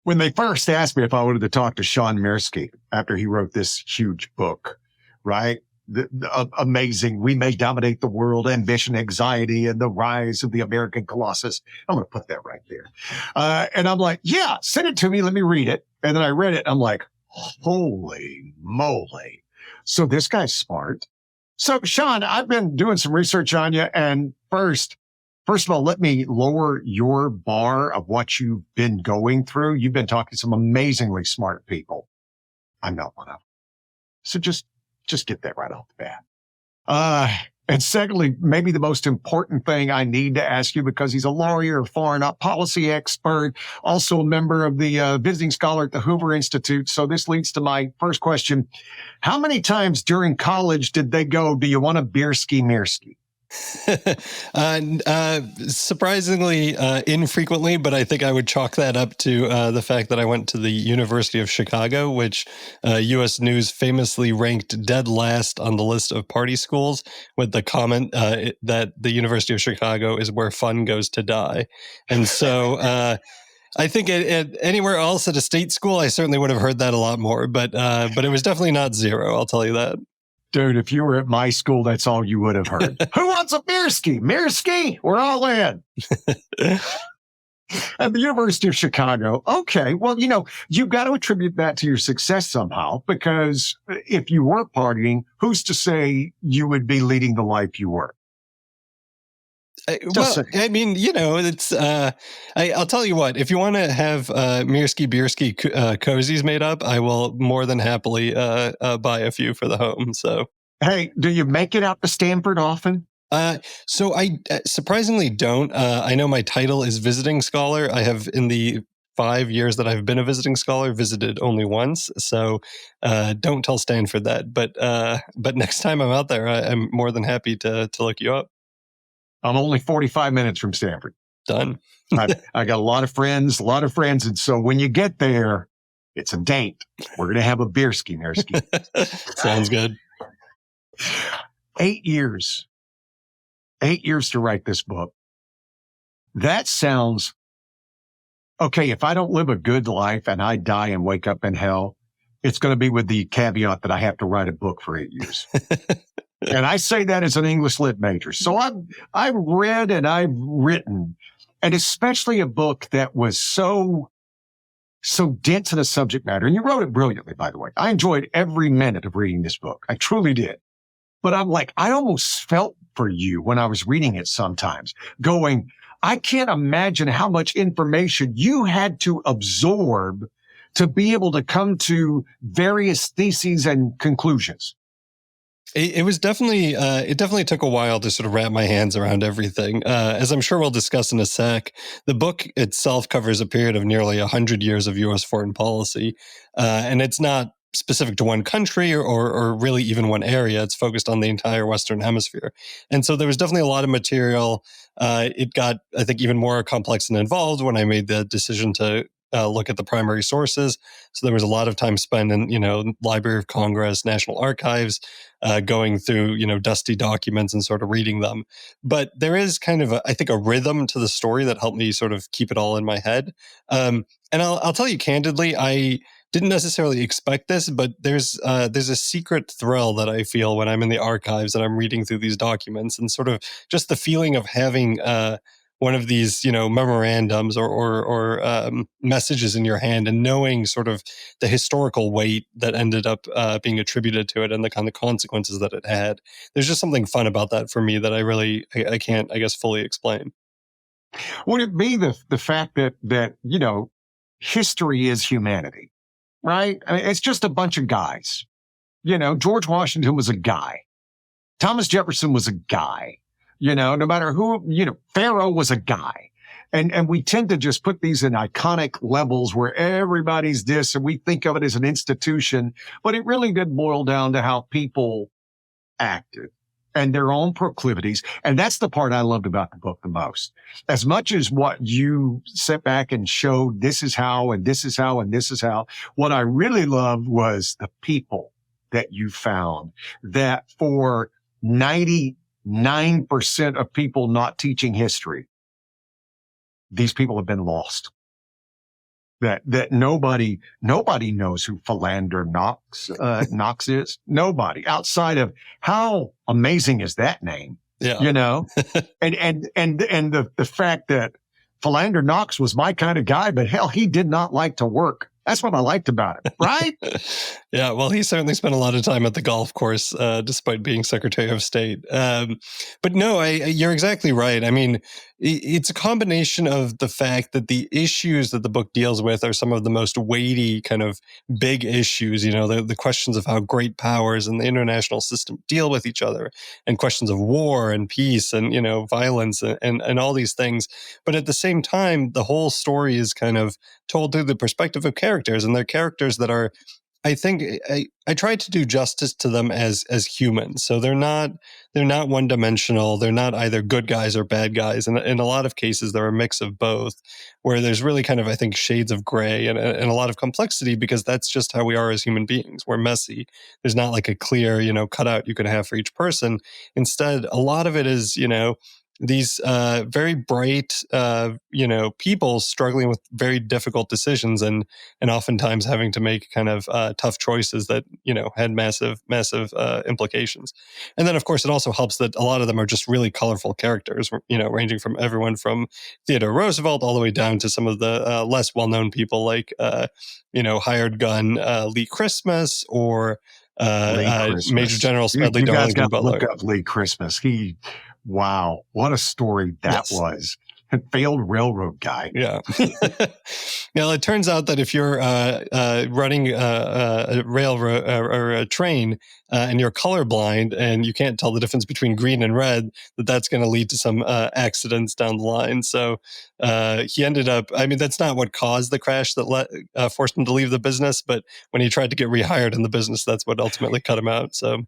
When they first asked me if I wanted to talk to Sean Mirski after he wrote this huge book, right? Amazing. We may dominate the world, ambition, anxiety, and the rise of the American Colossus. I'm going to put that right there. And I'm like, yeah, send it to me. Let me read it. And then I read it. I'm like, holy moly. So this guy's smart. So Sean, I've been doing some research on you. And first of all, let me lower your bar of what you've been going through. You've been talking to some amazingly smart people. I'm not one of them. So just get that right off the bat. And secondly, maybe the most important thing I need to ask you, because he's a lawyer, a foreign policy expert, also a member of the visiting scholar at the Hoover Institute. So this leads to my first question. How many times during college did they go, do you want a Bierski Mirski? Surprisingly infrequently, but I think I would chalk that up to the fact that I went to the University of Chicago, which U.S. News famously ranked dead last on the list of party schools, with the comment that the University of Chicago is where fun goes to die. And so I think at anywhere else at a state school, I certainly would have heard that a lot more, but it was definitely not zero, I'll tell you that. Dude, if you were at my school, that's all you would have heard. Who wants a Mirski? Mirski? We're all in. At the University of Chicago. Okay. Well, you've got to attribute that to your success somehow, because if you were partying, who's to say you would be leading the life you were? I mean, it's, I'll tell you what, if you want to have Mirski Bierski cozies made up, I will more than happily buy a few for the home. So, hey, do you make it out to Stanford often? So I surprisingly don't. I know my title is visiting scholar. I have, in the 5 years that I've been a visiting scholar, visited only once. So don't tell Stanford that. But next time I'm out there, I'm more than happy to look you up. I'm only 45 minutes from Stanford. Done. I got a lot of friends. And so when you get there, it's a date. We're going to have a Bierski Mirski. Sounds good. 8 years. 8 years to write this book. That sounds okay. If I don't live a good life and I die and wake up in hell, it's going to be with the caveat that I have to write a book for 8 years. And I say that as an English lit major. So I've read and I've written, and especially a book that was so dense in a subject matter. And you wrote it brilliantly, by the way. I enjoyed every minute of reading this book. I truly did. But I'm like, I almost felt for you when I was reading it sometimes, going, I can't imagine how much information you had to absorb to be able to come to various theses and conclusions. It was definitely, it definitely took a while to sort of wrap my hands around everything. As I'm sure we'll discuss in a sec, the book itself covers a period of nearly 100 years of U.S. foreign policy. And it's not specific to one country or really even one area. It's focused on the entire Western Hemisphere. And so there was definitely a lot of material. It got, I think, even more complex and involved when I made the decision to look at the primary sources. So there was a lot of time spent in, Library of Congress, National Archives, going through, dusty documents and sort of reading them. But there is kind of, I think, a rhythm to the story that helped me sort of keep it all in my head. And I'll tell you candidly, I didn't necessarily expect this, but there's a secret thrill that I feel when I'm in the archives and I'm reading through these documents, and sort of just the feeling of having one of these, memorandums or messages in your hand, and knowing sort of the historical weight that ended up being attributed to it and the kind of consequences that it had. There's just something fun about that for me that I can't, I guess, fully explain. Would it be the fact that history is humanity, right? I mean, it's just a bunch of guys. George Washington was a guy. Thomas Jefferson was a guy. No matter who, Pharaoh was a guy. And we tend to just put these in iconic levels where everybody's this, and we think of it as an institution, but it really did boil down to how people acted and their own proclivities. And that's the part I loved about the book the most. As much as what you set back and showed, this is how, and this is how, and this is how, what I really loved was the people that you found, that for 99% of people not teaching history, these people have been lost. that nobody knows who Philander Knox is. Nobody outside of how amazing is that name, Yeah. you know, and the fact that Philander Knox was my kind of guy, but hell, he did not like to work. That's what I liked about it, right? Yeah, well, he certainly spent a lot of time at the golf course, despite being Secretary of State. But no, you're exactly right. I mean, it's a combination of the fact that the issues that the book deals with are some of the most weighty, kind of big issues. You know, the questions of how great powers and the international system deal with each other, and questions of war and peace and, you know, violence and all these things. But at the same time, the whole story is kind of told through the perspective of characters, and they're characters that are, I think, I tried to do justice to them as humans. So they're not one dimensional. They're not either good guys or bad guys. And in a lot of cases, they're a mix of both, where there's really kind of, I think, shades of gray and a lot of complexity, because that's just how we are as human beings. We're messy. There's not like a clear, you know, cutout you can have for each person. Instead, a lot of it is, you know, these very bright, you know, people struggling with very difficult decisions and oftentimes having to make kind of tough choices that, you know, had massive implications. And then, of course, it also helps that a lot of them are just really colorful characters, you know, ranging from everyone from Theodore Roosevelt all the way down to some of the less well-known people like, you know, Hired Gun Lee Christmas or Major General Smedley You guys Darlington got to Butler. look up Lee Christmas. Wow, what a story that was. A failed railroad guy. Yeah. Now, it turns out that if you're running a railroad or a train and you're colorblind and you can't tell the difference between green and red, that's going to lead to some accidents down the line. So he ended up, I mean, that's not what caused the crash that forced him to leave the business, but when he tried to get rehired in the business, that's what ultimately cut him out. So.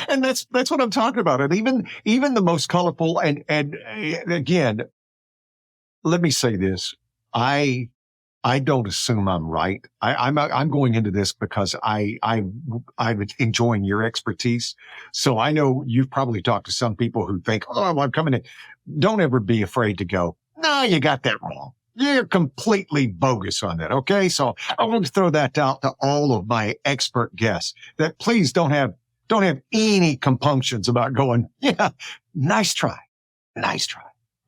And that's what I'm talking about. And even the most colorful and again, let me say this. I don't assume I'm right. I'm going into this because I'm enjoying your expertise. So I know you've probably talked to some people who think, oh, I'm coming in. Don't ever be afraid to go, no, you got that wrong. You're completely bogus on that. Okay. So I want to throw that out to all of my expert guests that please don't have any compunctions about going, yeah, nice try.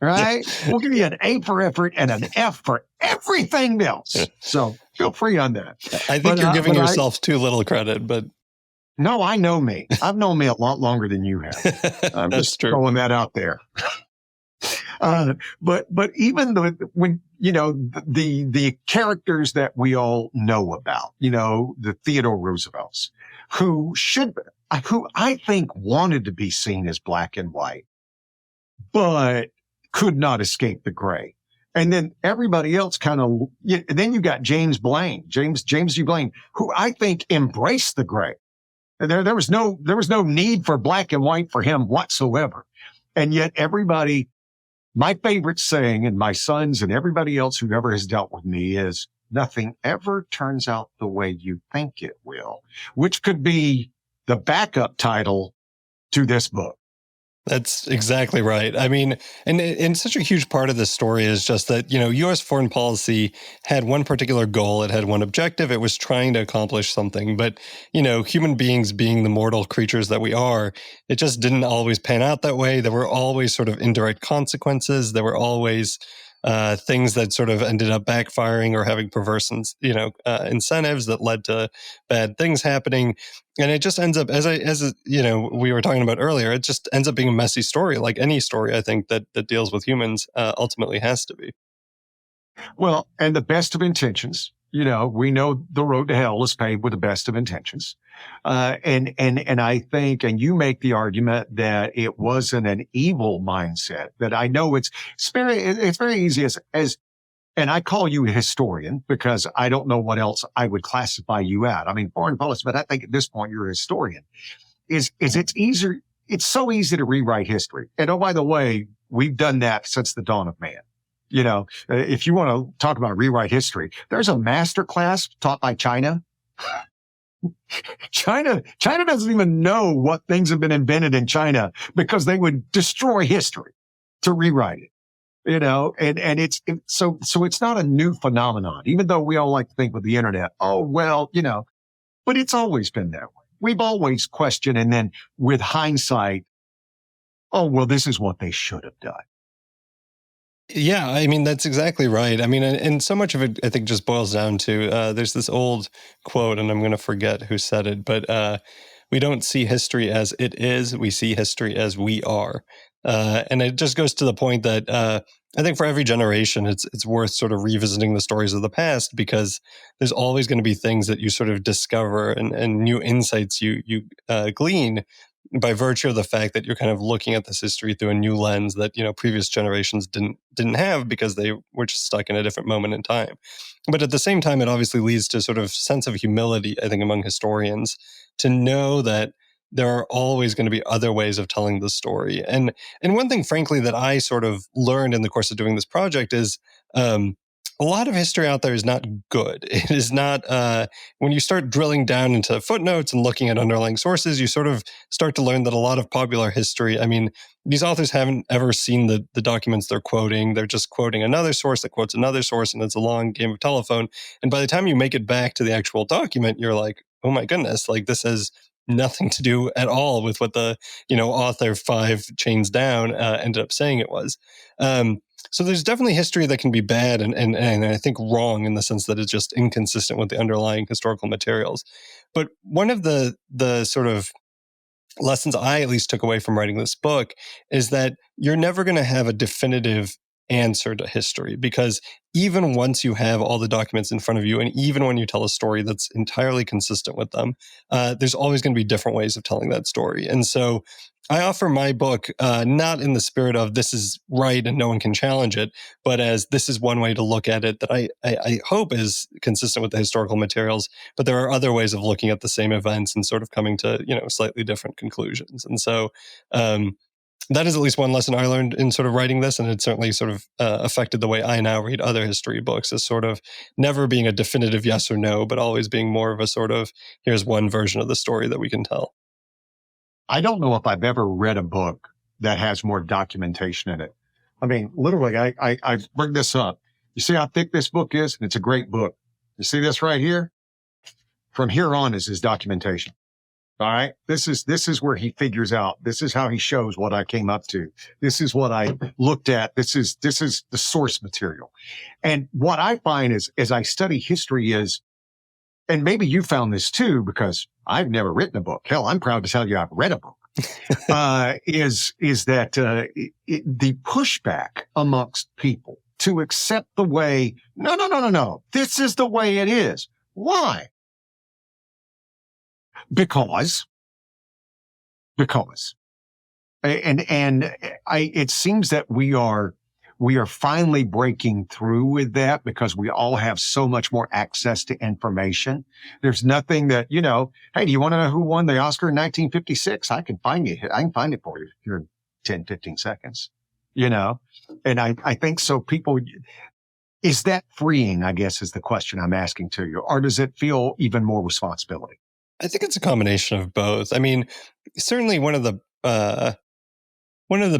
Right? We'll give you an A for effort and an F for everything else. So feel free on that. I think you're giving yourself too little credit, but. No, I know me. I've known me a lot longer than you have. I'm That's just true. throwing that out there. But even when, you know, the characters that we all know about, you know, the Theodore Roosevelts, who I think wanted to be seen as black and white, but could not escape the gray. And then everybody else kind of, then you got James G. Blaine, who I think embraced the gray. There was no need for black and white for him whatsoever. And yet everybody, my favorite saying, and my sons and everybody else who ever has dealt with me is, nothing ever turns out the way you think it will, which could be the backup title to this book. That's exactly right. I mean, and such a huge part of this story is just that, you know, U.S. foreign policy had one particular goal. It had one objective. It was trying to accomplish something. But, you know, human beings being the mortal creatures that we are, it just didn't always pan out that way. There were always sort of indirect consequences. There were always things that sort of ended up backfiring or having perverse, incentives that led to bad things happening. And it just ends up, as you know, we were talking about earlier, it just ends up being a messy story, like any story, I think, that deals with humans ultimately has to be. Well, and the best of intentions, you know, we know the road to hell is paved with the best of intentions. And I think, and you make the argument that it wasn't an evil mindset, that I know it's very easy as, and I call you a historian because I don't know what else I would classify you at. I mean, foreign policy, but I think at this point you're a historian. It's easier. It's so easy to rewrite history. And oh, by the way, we've done that since the dawn of man. You know, if you want to talk about rewrite history, there's a master class taught by China. China doesn't even know what things have been invented in China because they would destroy history to rewrite it. and so it's not a new phenomenon, even though we all like to think with the internet, oh, well, but it's always been that way. We've always questioned. And then with hindsight, oh, well, this is what they should have done. Yeah, I mean, that's exactly right. I mean, and so much of it, I think, just boils down to there's this old quote, and I'm going to forget who said it, but we don't see history as it is, we see history as we are. And it just goes to the point that I think for every generation, it's worth sort of revisiting the stories of the past, because there's always going to be things that you sort of discover and new insights you glean by virtue of the fact that you're kind of looking at this history through a new lens that previous generations didn't have, because they were just stuck in a different moment in time. But at the same time, it obviously leads to sort of sense of humility, I think, among historians, to know that there are always going to be other ways of telling the story. And one thing, frankly, that I sort of learned in the course of doing this project is a lot of history out there is not good. It is not, when you start drilling down into footnotes and looking at underlying sources, you sort of start to learn that a lot of popular history, I mean, these authors haven't ever seen the documents they're quoting. They're just quoting another source that quotes another source, and it's a long game of telephone. And by the time you make it back to the actual document, you're like, oh my goodness, like this has nothing to do at all with what the author 5 chains down ended up saying it was. So there's definitely history that can be bad and I think wrong, in the sense that it's just inconsistent with the underlying historical materials. But one of the sort of lessons I at least took away from writing this book is that you're never going to have a definitive answer to history, because even once you have all the documents in front of you, and even when you tell a story that's entirely consistent with them, there's always going to be different ways of telling that story. And so I offer my book not in the spirit of this is right and no one can challenge it, but as this is one way to look at it that I hope is consistent with the historical materials. But there are other ways of looking at the same events and sort of coming to slightly different conclusions. And so that is at least one lesson I learned in sort of writing this, and it certainly sort of affected the way I now read other history books, as sort of never being a definitive yes or no, but always being more of a sort of, here's one version of the story that we can tell. I don't know if I've ever read a book that has more documentation in it. I mean, literally, I bring this up. You see how thick this book is? And it's a great book. You see this right here? From here on is his documentation. All right. This is where he figures out. This is how he shows what I came up to. This is what I looked at. This is the source material. And what I find is, as I study history is, and maybe you found this too, because I've never written a book. Hell, I'm proud to tell you I've read a book. Is that the pushback amongst people to accept the way, no. This is the way it is. Why? Because, it seems that we are finally breaking through with that, because we all have so much more access to information. There's nothing that, hey, do you want to know who won the Oscar in 1956? I can find it for you here in 10, 15 seconds, and I think so. People, is that freeing, I guess, is the question I'm asking to you, or does it feel even more responsibility? I think it's a combination of both. I mean, certainly one of the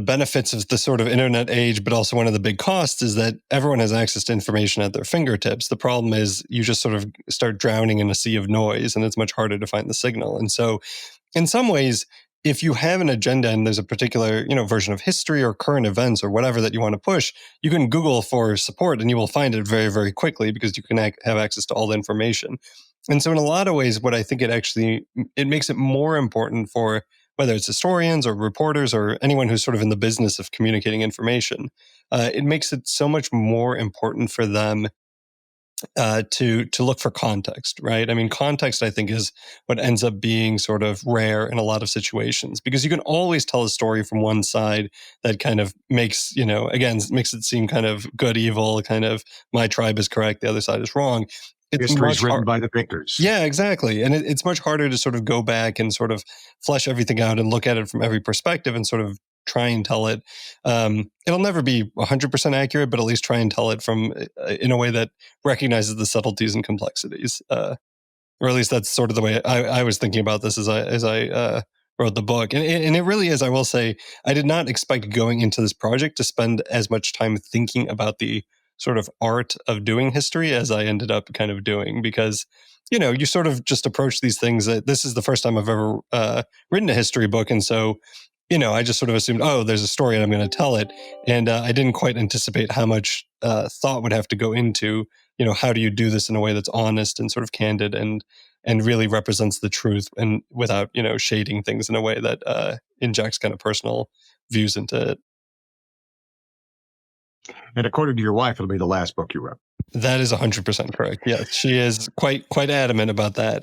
benefits of the sort of internet age, but also one of the big costs, is that everyone has access to information at their fingertips. The problem is you just sort of start drowning in a sea of noise, and it's much harder to find the signal. And so in some ways, if you have an agenda and there's a particular, version of history or current events or whatever that you want to push, you can Google for support and you will find it very, very quickly, because you can have access to all the information. And so in a lot of ways, what I think it makes it more important for whether it's historians or reporters or anyone who's sort of in the business of communicating information, it makes it so much more important for them to look for context, right? I mean, context, I think, is what ends up being sort of rare in a lot of situations, because you can always tell a story from one side that kind of makes it seem kind of good, evil, kind of my tribe is correct, the other side is wrong. History is written by the victors. Yeah, exactly. And it's much harder to sort of go back and sort of flesh everything out and look at it from every perspective and sort of try and tell it. It'll never be 100% accurate, but at least try and tell it in a way that recognizes the subtleties and complexities. Or at least that's sort of the way I was thinking about this as I wrote the book. And it really is, I will say, I did not expect going into this project to spend as much time thinking about the sort of art of doing history as I ended up kind of doing, because, you sort of just approach these things. This is the first time I've ever written a history book. And so, I just sort of assumed, oh, there's a story and I'm going to tell it. And I didn't quite anticipate how much thought would have to go into, how do you do this in a way that's honest and sort of candid and really represents the truth, and without, shading things in a way that injects kind of personal views into it. And according to your wife, it'll be the last book you wrote. That is 100% correct. Yes, she is quite adamant about that.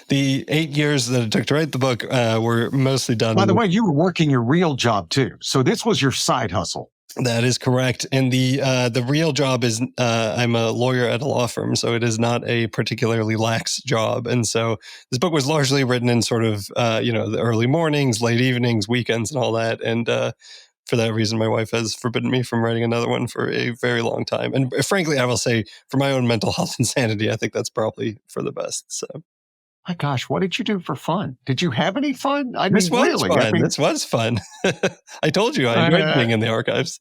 The 8 years that it took to write the book were mostly done. By the way, you were working your real job too, so this was your side hustle. That is correct. And the real job is I'm a lawyer at a law firm, so it is not a particularly lax job. And so this book was largely written in sort of the early mornings, late evenings, weekends, and all that. And for that reason, my wife has forbidden me from writing another one for a very long time. And frankly, I will say, for my own mental health and sanity, I think that's probably for the best. So, my gosh, what did you do for fun? Did you have any fun? This was fun. I told you I enjoyed being in the archives.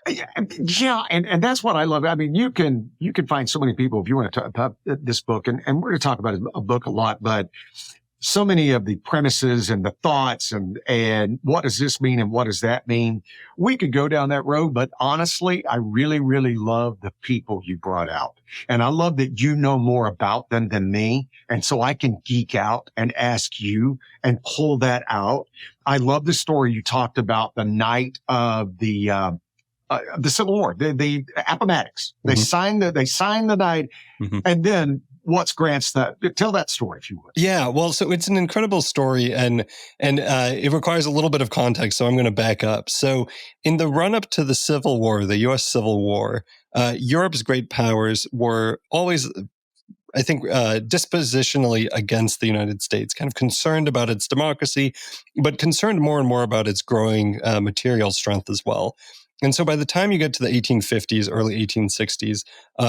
Yeah, and that's what I love. I mean, you can find so many people if you want to talk about this book, and we're going to talk about a book a lot, but so many of the premises and the thoughts and what does this mean and what does that mean? We could go down that road, but honestly, I really, really love the people you brought out. And I love that you know more about them than me. And so I can geek out and ask you and pull that out. I love the story you talked about the night of the Civil War, the Appomattox. Mm-hmm. They signed the night, mm-hmm. and then what's Grant's that? Tell that story if you would. Yeah, well, so it's an incredible story, and it requires a little bit of context. So I'm going to back up. So in the run up to the Civil War, the U.S. Civil War, Europe's great powers were always, I think, dispositionally against the United States, kind of concerned about its democracy, but concerned more and more about its growing material strength as well. And so by the time you get to the 1850s, early 1860s,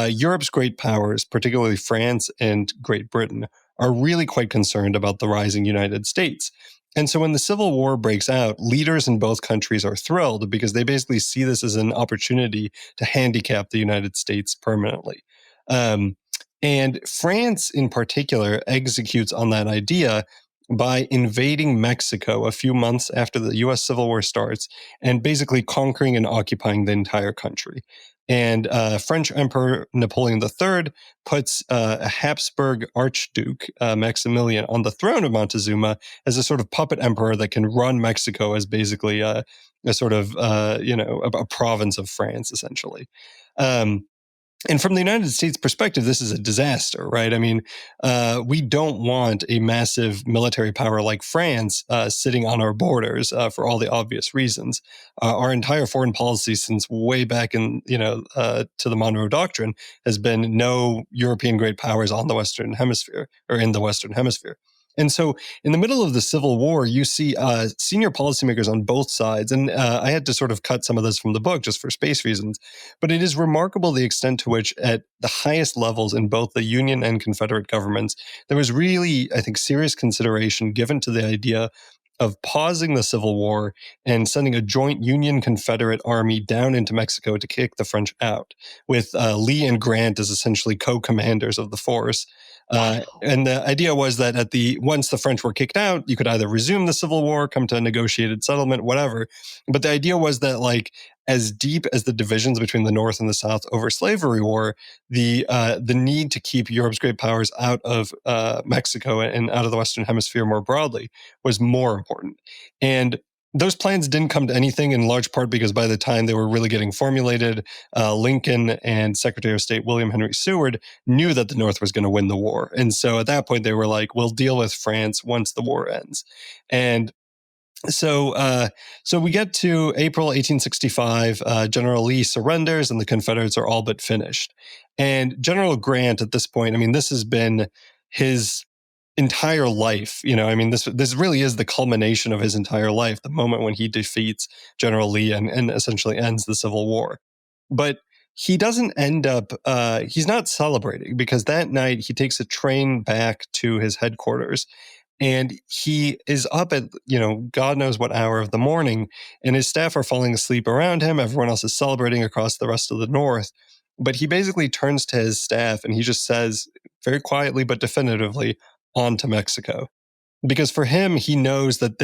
Europe's great powers, particularly France and Great Britain, are really quite concerned about the rising United States. And so when the Civil War breaks out, leaders in both countries are thrilled because they basically see this as an opportunity to handicap the United States permanently. And France, in particular, executes on that idea by invading Mexico a few months after the U.S. Civil War starts and basically conquering and occupying the entire country. And French Emperor Napoleon III puts a Habsburg Archduke, Maximilian, on the throne of Montezuma as a sort of puppet emperor that can run Mexico as basically a sort of, a province of France, essentially. And from the United States perspective, this is a disaster, right? I mean, we don't want a massive military power like France sitting on our borders for all the obvious reasons. Our entire foreign policy since way back in, to the Monroe Doctrine has been no European great powers on the Western Hemisphere or in the Western Hemisphere. And so in the middle of the Civil War, you see senior policymakers on both sides. And I had to sort of cut some of this from the book just for space reasons. But it is remarkable the extent to which at the highest levels in both the Union and Confederate governments, there was really, I think, serious consideration given to the idea of pausing the Civil War and sending a joint Union Confederate army down into Mexico to kick the French out, with Lee and Grant as essentially co-commanders of the force. And the idea was that once the French were kicked out, you could either resume the Civil War, come to a negotiated settlement, whatever. But the idea was that, like, as deep as the divisions between the North and the South over slavery were, the need to keep Europe's great powers out of Mexico and out of the Western Hemisphere more broadly was more important. And those plans didn't come to anything, in large part because by the time they were really getting formulated, Lincoln and Secretary of State William Henry Seward knew that the North was going to win the war. And so at that point, they were like, we'll deal with France once the war ends. And so we get to April 1865, General Lee surrenders and the Confederates are all but finished. And General Grant at this point, I mean, this has been his entire life. This really is the culmination of his entire life, the moment when he defeats General Lee and essentially ends the Civil War. But he doesn't end up, he's not celebrating, because that night he takes a train back to his headquarters And he is up at, God knows what hour of the morning, and his staff are falling asleep around him. Everyone else is celebrating across the rest of the North. But he basically turns to his staff and he just says very quietly but definitively, on to Mexico. Because for him, he knows that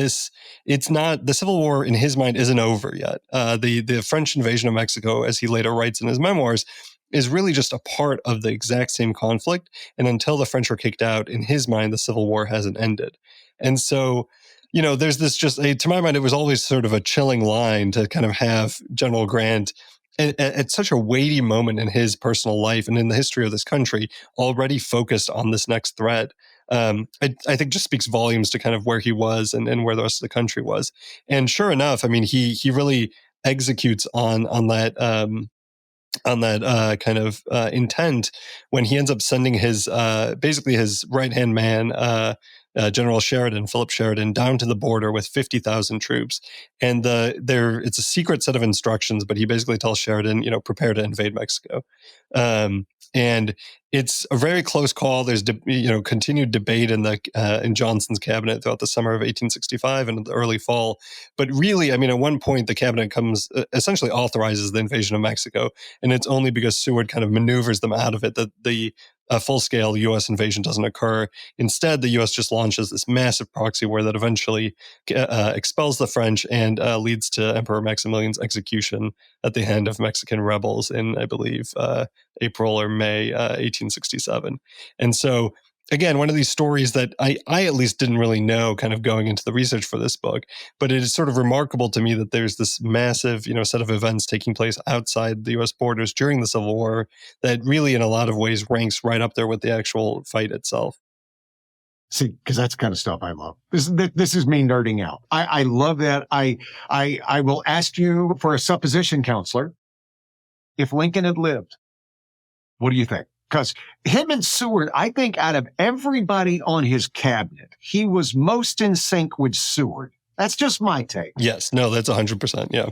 it's not, the Civil War in his mind isn't over yet. The French invasion of Mexico, as he later writes in his memoirs, is really just a part of the exact same conflict. And until the French were kicked out, in his mind, the Civil War hasn't ended. And so, there's this to my mind, it was always sort of a chilling line to kind of have General Grant at such a weighty moment in his personal life and in the history of this country already focused on this next threat. I think just speaks volumes to kind of where he was and where the rest of the country was. And sure enough, I mean, he really executes on that kind of intent when he ends up sending his basically his right-hand man, General Sheridan, Philip Sheridan, down to the border with 50,000 troops. And it's a secret set of instructions, but he basically tells Sheridan, prepare to invade Mexico. And it's a very close call. There's continued debate in Johnson's cabinet throughout the summer of 1865 and the early fall. But really, I mean, at one point, the cabinet essentially authorizes the invasion of Mexico, and it's only because Seward kind of maneuvers them out of it that the full-scale U.S. invasion doesn't occur. Instead, the U.S. just launches this massive proxy war that eventually expels the French and leads to Emperor Maximilian's execution at the hand of Mexican rebels in, I believe, April or May 1867. And so, again, one of these stories that I at least didn't really know kind of going into the research for this book, but it is sort of remarkable to me that there's this massive, set of events taking place outside the U.S. borders during the Civil War that really in a lot of ways ranks right up there with the actual fight itself. See, because that's the kind of stuff I love. This is me nerding out. I love that. I will ask you for a supposition, counselor. If Lincoln had lived, what do you think? Because him and Seward, I think out of everybody on his cabinet, he was most in sync with Seward. That's just my take. Yes, no, that's 100%. Yeah.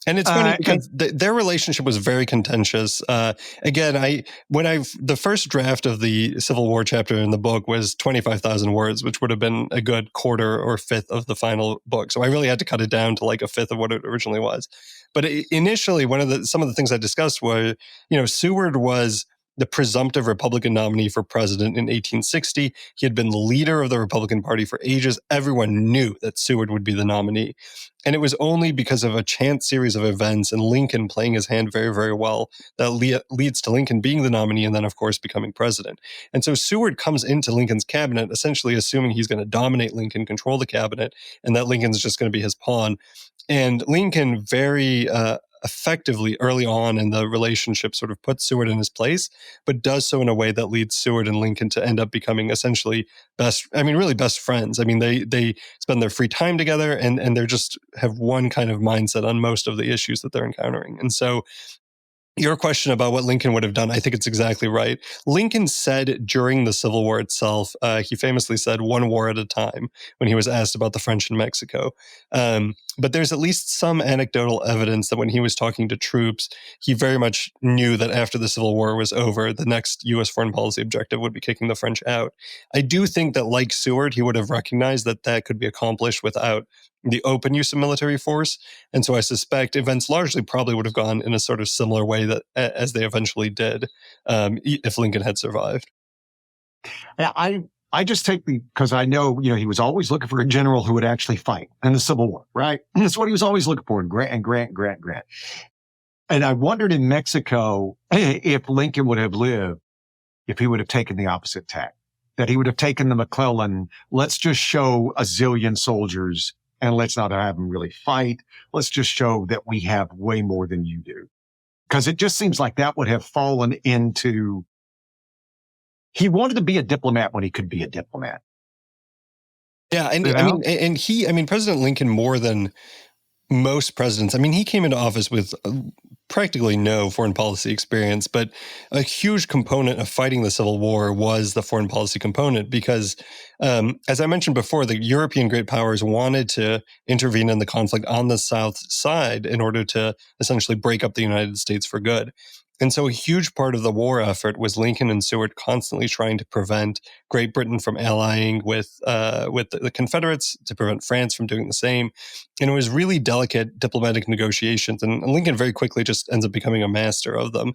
And it's funny because their relationship was very contentious. Again, the first draft of the Civil War chapter in the book was 25,000 words, which would have been a good quarter or fifth of the final book. So I really had to cut it down to like a fifth of what it originally was. But initially, some of the things I discussed were, Seward was the presumptive Republican nominee for president in 1860. He had been the leader of the Republican Party for ages. Everyone knew that Seward would be the nominee. And it was only because of a chance series of events and Lincoln playing his hand very, very well that leads to Lincoln being the nominee and then, of course, becoming president. And so Seward comes into Lincoln's cabinet essentially assuming he's going to dominate Lincoln, control the cabinet, and that Lincoln's just going to be his pawn. And Lincoln very effectively early on in the relationship sort of puts Seward in his place, but does so in a way that leads Seward and Lincoln to end up becoming essentially really best friends. I mean, they spend their free time together and they're just have one kind of mindset on most of the issues that they're encountering. And so your question about what Lincoln would have done, I think it's exactly right. Lincoln said during the Civil War itself, he famously said one war at a time when he was asked about the French in Mexico. But there's at least some anecdotal evidence that when he was talking to troops, he very much knew that after the Civil War was over, the next U.S. foreign policy objective would be kicking the French out. I do think that, like Seward, he would have recognized that that could be accomplished without the open use of military force. And so I suspect events largely probably would have gone in a sort of similar way that as they eventually did if Lincoln had survived. I just take because I know, he was always looking for a general who would actually fight in the Civil War, right? And that's what he was always looking for, and Grant. And I wondered in Mexico if Lincoln would have lived, if he would have taken the opposite tack, that he would have taken the McClellan, let's just show a zillion soldiers and let's not have them really fight. Let's just show that we have way more than you do. Because it just seems like that would have fallen into, he wanted to be a diplomat when he could be a diplomat. Yeah, and President Lincoln, more than most presidents, he came into office with practically no foreign policy experience, but a huge component of fighting the Civil War was the foreign policy component because, as I mentioned before, the European great powers wanted to intervene in the conflict on the South side in order to essentially break up the United States for good. And so a huge part of the war effort was Lincoln and Seward constantly trying to prevent Great Britain from allying with the Confederates, to prevent France from doing the same. And it was really delicate diplomatic negotiations. And Lincoln very quickly just ends up becoming a master of them.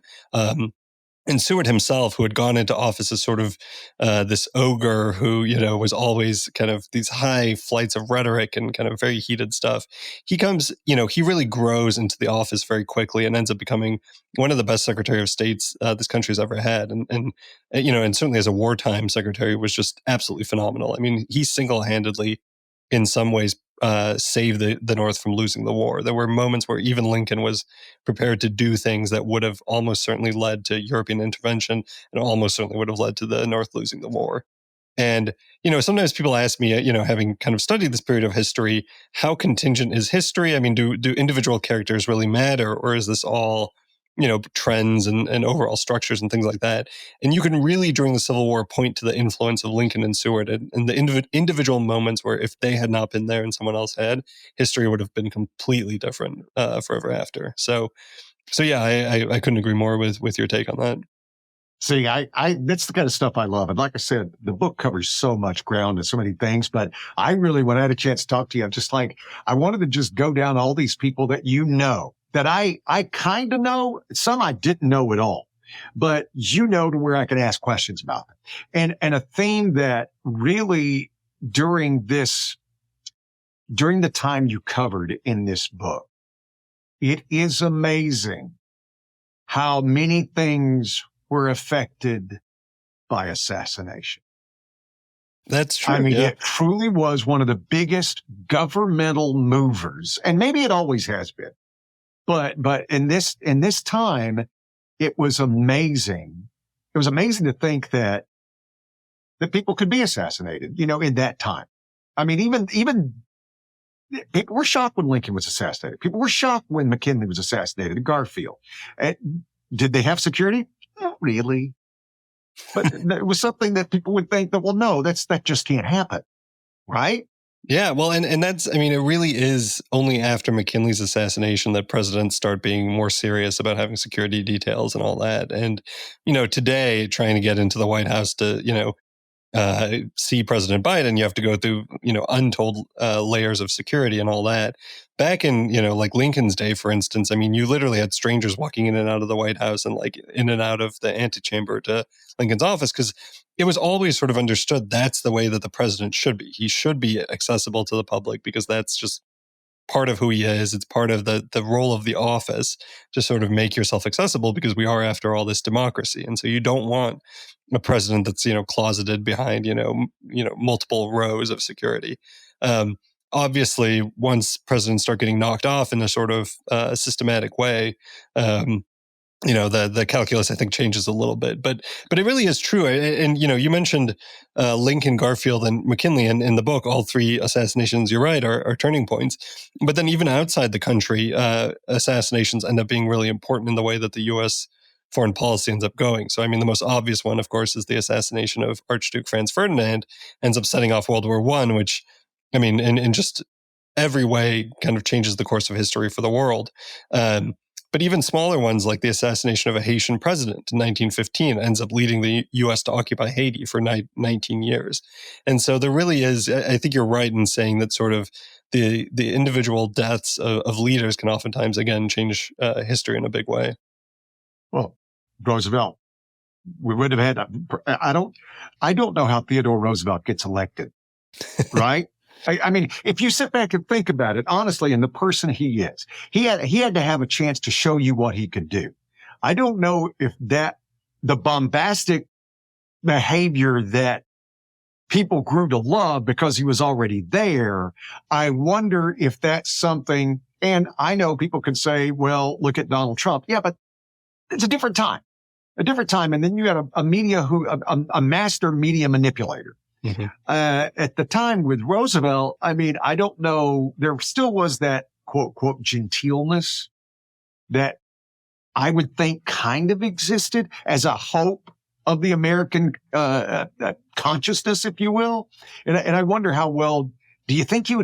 And Seward himself, who had gone into office as sort of this ogre who, was always kind of these high flights of rhetoric and kind of very heated stuff, he comes, he really grows into the office very quickly and ends up becoming one of the best Secretary of States this country's ever had. And certainly as a wartime secretary was just absolutely phenomenal. I mean, he single-handedly, in some ways, save the North from losing the war. There were moments where even Lincoln was prepared to do things that would have almost certainly led to European intervention and almost certainly would have led to the North losing the war. And, sometimes people ask me, having kind of studied this period of history, how contingent is history? I mean, do individual characters really matter, or is this all, trends and overall structures and things like that? And you can really, during the Civil War, point to the influence of Lincoln and Seward and the individual moments where if they had not been there and someone else had, history would have been completely different forever after. So yeah, I couldn't agree more with your take on that. See, I that's the kind of stuff I love. And like I said, the book covers so much ground and so many things, but I really, when I had a chance to talk to you, I'm just like, I wanted to just go down all these people that that I kind of know, some I didn't know at all, but to where I can ask questions about them. And a theme that really during the time you covered in this book, it is amazing how many things were affected by assassination. That's true. I mean, It truly was one of the biggest governmental movers, and maybe it always has been. But in this time, it was amazing. It was amazing to think that people could be assassinated, in that time. I mean, even people were shocked when Lincoln was assassinated. People were shocked when McKinley was assassinated, Garfield. Did they have security? Not really. But it was something that people would think that, well, no, that just can't happen. Right? Yeah, well, and that's, I mean, it really is only after McKinley's assassination that presidents start being more serious about having security details and all that. And, today, trying to get into the White House to, see President Biden, you have to go through, untold layers of security and all that. Back in, like Lincoln's day, for instance, I mean, you literally had strangers walking in and out of the White House and like in and out of the antechamber to Lincoln's office, because it was always sort of understood that's the way that the president should be. He should be accessible to the public because that's just part of who he is. It's part of the role of the office to sort of make yourself accessible, because we are, after all, this democracy. And so you don't want a president that's, closeted behind, multiple rows of security. Obviously, once presidents start getting knocked off in a sort of systematic way, the calculus, I think, changes a little bit, but it really is true. And you mentioned Lincoln, Garfield, and McKinley, and in the book, all three assassinations, you're right, are turning points. But then even outside the country, assassinations end up being really important in the way that the U.S. foreign policy ends up going. So, I mean, the most obvious one, of course, is the assassination of Archduke Franz Ferdinand, ends up setting off World War I, which, I mean, in just every way kind of changes the course of history for the world. But even smaller ones, like the assassination of a Haitian president in 1915, ends up leading the U.S. to occupy Haiti for 19 years. And so there really is, I think you're right in saying that sort of the individual deaths of leaders can oftentimes, again, change history in a big way. Well, Roosevelt, we would have had, I don't know how Theodore Roosevelt gets elected, right? I mean, if you sit back and think about it, honestly, and the person he is, he had to have a chance to show you what he could do. I don't know if the bombastic behavior that people grew to love because he was already there, I wonder if that's something, and I know people could say, well, look at Donald Trump. Yeah, but it's a different time. And then you had a master media manipulator. Mm-hmm. At the time with Roosevelt, I mean, I don't know, there still was that quote, quote, genteelness that I would think kind of existed as a hope of the American consciousness, if you will. And I wonder how well, do you think he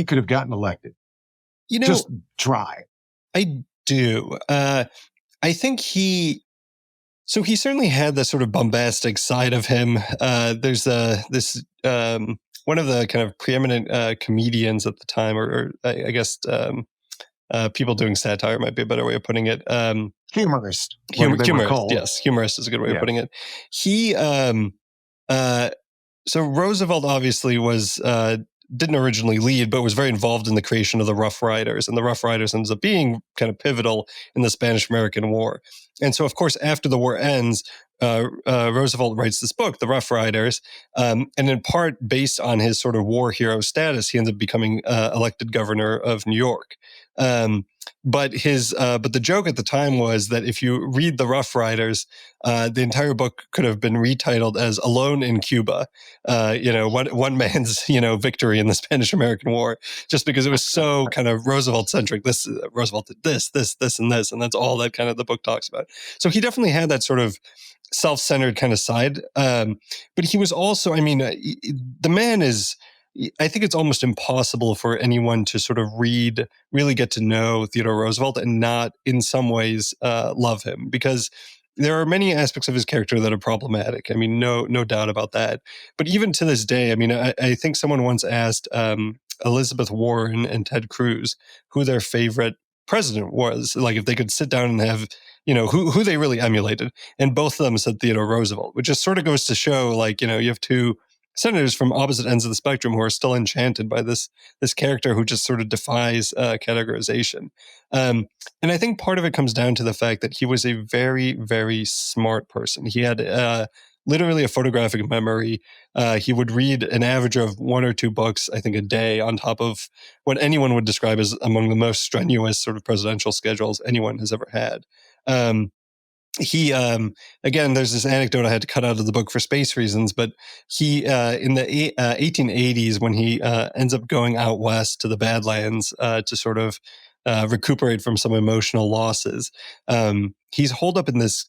could have gotten elected? Just try. do. I think he certainly had this sort of bombastic side of him. There's this one of the kind of preeminent comedians at the time, or I guess people doing satire might be a better way of putting it. Humorist. Humorist, yes. Humorist is a good way of putting it. He, so Roosevelt obviously was, didn't originally lead, but was very involved in the creation of the Rough Riders. And the Rough Riders ends up being kind of pivotal in the Spanish-American War. And so, of course, after the war ends, Roosevelt writes this book, The Rough Riders, and in part based on his sort of war hero status, he ends up becoming elected governor of New York. But the joke at the time was that if you read The Rough Riders, the entire book could have been retitled as Alone in Cuba, one man's, victory in the Spanish-American War, just because it was so kind of Roosevelt-centric. Roosevelt did this, and this, and that's all that kind of the book talks about. So he definitely had that sort of self-centered kind of side. But he was also, the man is, I think it's almost impossible for anyone to sort of really get to know Theodore Roosevelt and not in some ways love him, because there are many aspects of his character that are problematic. No doubt about that. But even to this day, I think someone once asked Elizabeth Warren and Ted Cruz who their favorite president was, like if they could sit down and have, who they really emulated. And both of them said Theodore Roosevelt, which just sort of goes to show, you have two senators from opposite ends of the spectrum who are still enchanted by this character who just sort of defies categorization. And I think part of it comes down to the fact that he was a very, very smart person. He had literally a photographic memory. He would read an average of 1 or 2 books, I think, a day, on top of what anyone would describe as among the most strenuous sort of presidential schedules anyone has ever had. He, again, there's this anecdote I had to cut out of the book for space reasons, but he, in the 1880s, when he ends up going out west to the Badlands to sort of recuperate from some emotional losses, he's holed up in this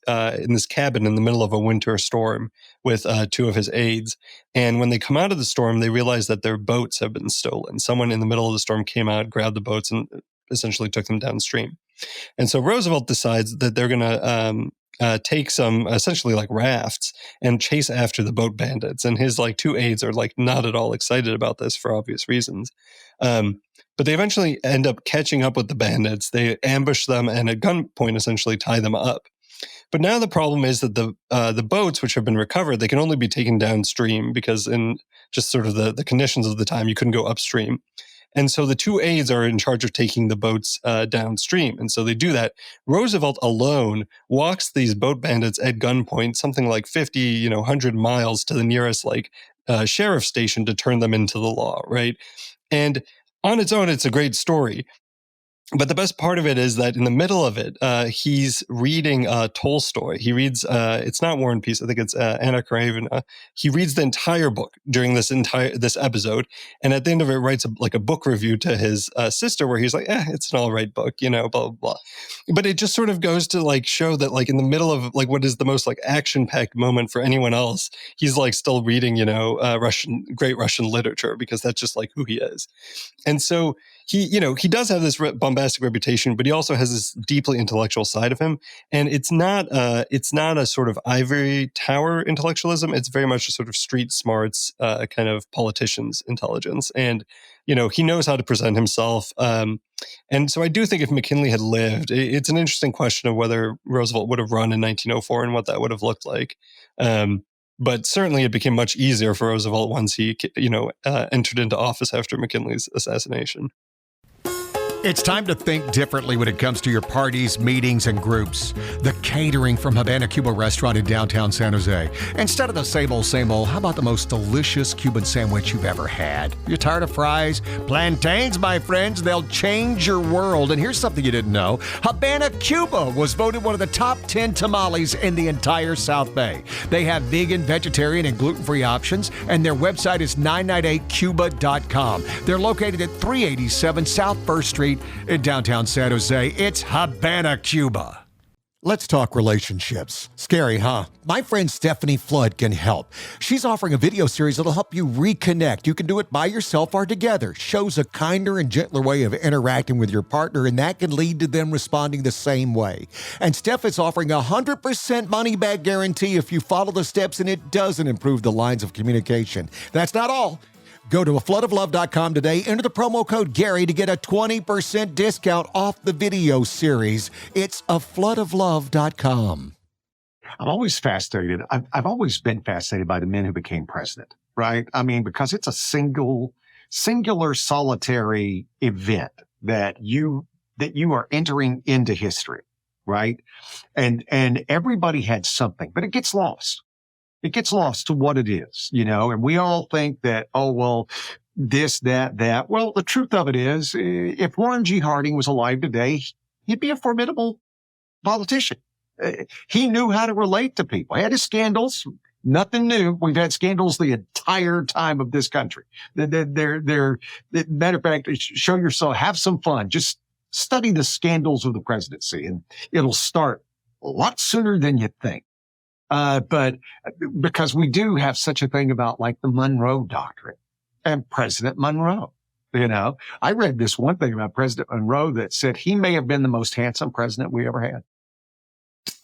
cabin in the middle of a winter storm with 2 of his aides. And when they come out of the storm, they realize that their boats have been stolen. Someone in the middle of the storm came out, grabbed the boats, and essentially took them downstream. And so Roosevelt decides that they're going to take some essentially like rafts and chase after the boat bandits. And his 2 aides are not at all excited about this for obvious reasons. But they eventually end up catching up with the bandits. They ambush them and at gunpoint essentially tie them up. But now the problem is that the boats which have been recovered, they can only be taken downstream because in just sort of the conditions of the time, you couldn't go upstream. And so the 2 aides are in charge of taking the boats downstream. And so they do that. Roosevelt alone walks these boat bandits at gunpoint, something like 50, 100 miles to the nearest sheriff's station to turn them into the law, right? And on its own, it's a great story. But the best part of it is that in the middle of it, he's reading Tolstoy. He reads, it's not War and Peace, I think it's Anna Karenina. He reads the entire book during this episode. And at the end of it, writes a book review to his sister where he's like, it's an all right book, blah, blah, blah. But it just sort of goes to show that in the middle of what is the most action-packed moment for anyone else, he's still reading, great Russian literature because that's just who he is. And so he does have this bombastic reputation, but he also has this deeply intellectual side of him. And it's not a sort of ivory tower intellectualism. It's very much a sort of street smarts kind of politician's intelligence. And, he knows how to present himself. And so I do think if McKinley had lived, it's an interesting question of whether Roosevelt would have run in 1904 and what that would have looked like. But certainly it became much easier for Roosevelt once he, entered into office after McKinley's assassination. It's time to think differently when it comes to your parties, meetings, and groups. The catering from Havana Cuba restaurant in downtown San Jose. Instead of the same old, how about the most delicious Cuban sandwich you've ever had? You're tired of fries? Plantains, my friends, they'll change your world. And here's something you didn't know. Havana Cuba was voted one of the top 10 tamales in the entire South Bay. They have vegan, vegetarian, and gluten-free options, and their website is 998cuba.com. They're located at 387 South 1st Street in downtown San Jose. It's Havana Cuba. Let's talk relationships. Scary, huh? My friend Stephanie Flood can help. She's offering a video series that'll help you reconnect. You can do it by yourself or together. Shows a kinder and gentler way of interacting with your partner, and that can lead to them responding the same way. And Steph is offering a 100% money-back guarantee if you follow the steps and it doesn't improve the lines of communication. That's not all. Go to afloodoflove.com today, enter the promo code Gary to get a 20% discount off the video series. It's afloodoflove.com. I'm always fascinated. I've always been fascinated by the men who became president, right? I mean, because it's a singular, solitary event that you are entering into history, right? And everybody had something, but it gets lost. It gets lost to what it is, and we all think that, oh, well, this, that. Well, the truth of it is, if Warren G. Harding was alive today, he'd be a formidable politician. He knew how to relate to people. He had his scandals. Nothing new. We've had scandals the entire time of this country. Matter of fact, show yourself, have some fun. Just study the scandals of the presidency, and it'll start a lot sooner than you think. But because we do have such a thing about like the Monroe Doctrine and President Monroe, I read this one thing about President Monroe that said he may have been the most handsome president we ever had.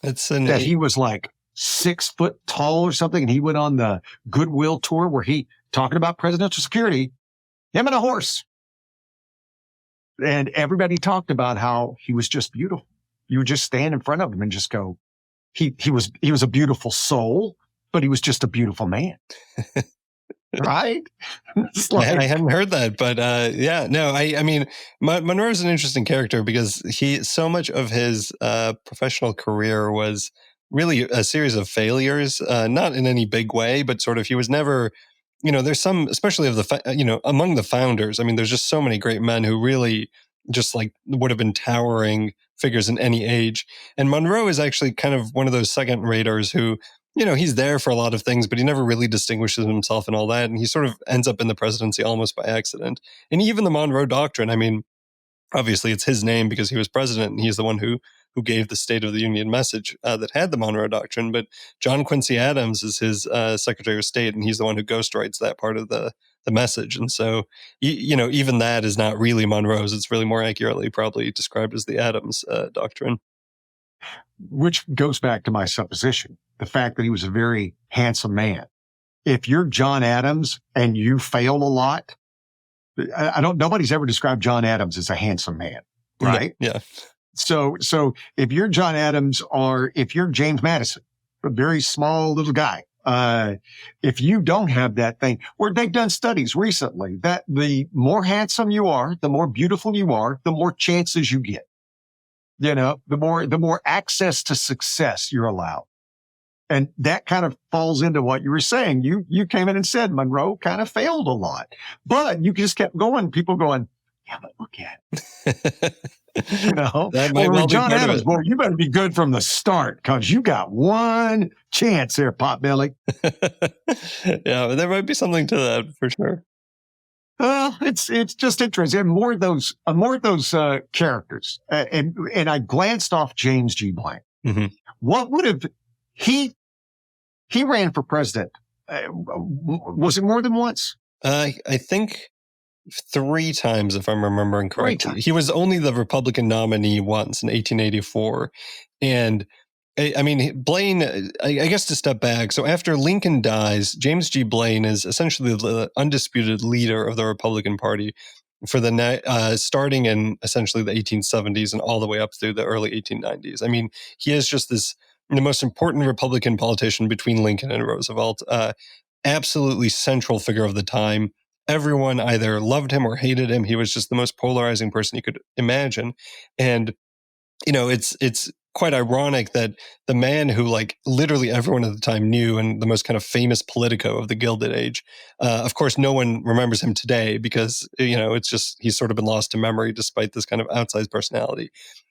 That he was like 6 foot tall or something. And he went on the Goodwill tour where he talking about presidential security, him and a horse. And everybody talked about how he was just beautiful. You would just stand in front of him and just go, He was a beautiful soul, but he was just a beautiful man. Right? I hadn't heard that, but I mean, Monroe is an interesting character because so much of his professional career was really a series of failures, not in any big way, but sort of he was never, there's some, especially of the, among the founders. I mean, there's just so many great men who really just like would have been towering figures in any age. And Monroe is actually kind of one of those second raters who, he's there for a lot of things, but he never really distinguishes himself and all that. And he sort of ends up in the presidency almost by accident. And even the Monroe Doctrine, I mean, obviously it's his name because he was president and he's the one who gave the State of the Union message that had the Monroe Doctrine. But John Quincy Adams is his Secretary of State, and he's the one who ghostwrites that part of the message. And so, even that is not really Monroe's. It's really more accurately probably described as the Adams Doctrine. Which goes back to my supposition, the fact that he was a very handsome man. If you're John Adams and you fail a lot, nobody's ever described John Adams as a handsome man, right? Yeah. So if you're John Adams or if you're James Madison, a very small little guy, if you don't have that thing, where they've done studies recently that the more handsome you are, the more beautiful you are, the more chances you get. The more access to success you're allowed. And that kind of falls into what you were saying. You came in and said Monroe kind of failed a lot, but you just kept going. People going, yeah, but look at it. That might well John be part Adams, of it. boy, you better be good from the start because you got one chance there, Potbelly. Yeah, but there might be something to that for sure. Well, it's just interesting. More of those characters, and I glanced off James G. Blaine. Mm-hmm. What would have he ran for president? Was it more than once? I think 3 times, if I'm remembering correctly. 3 times. He was only the Republican nominee once in 1884. And I mean, Blaine, I guess to step back. So after Lincoln dies, James G. Blaine is essentially the undisputed leader of the Republican Party for the starting in essentially the 1870s and all the way up through the early 1890s. I mean, he is just the most important Republican politician between Lincoln and Roosevelt, absolutely central figure of the time. Everyone either loved him or hated him. He was just the most polarizing person you could imagine. And, it's quite ironic that the man who like literally everyone at the time knew and the most kind of famous politico of the Gilded Age, of course, no one remembers him today because, it's just, he's sort of been lost to memory despite this kind of outsized personality.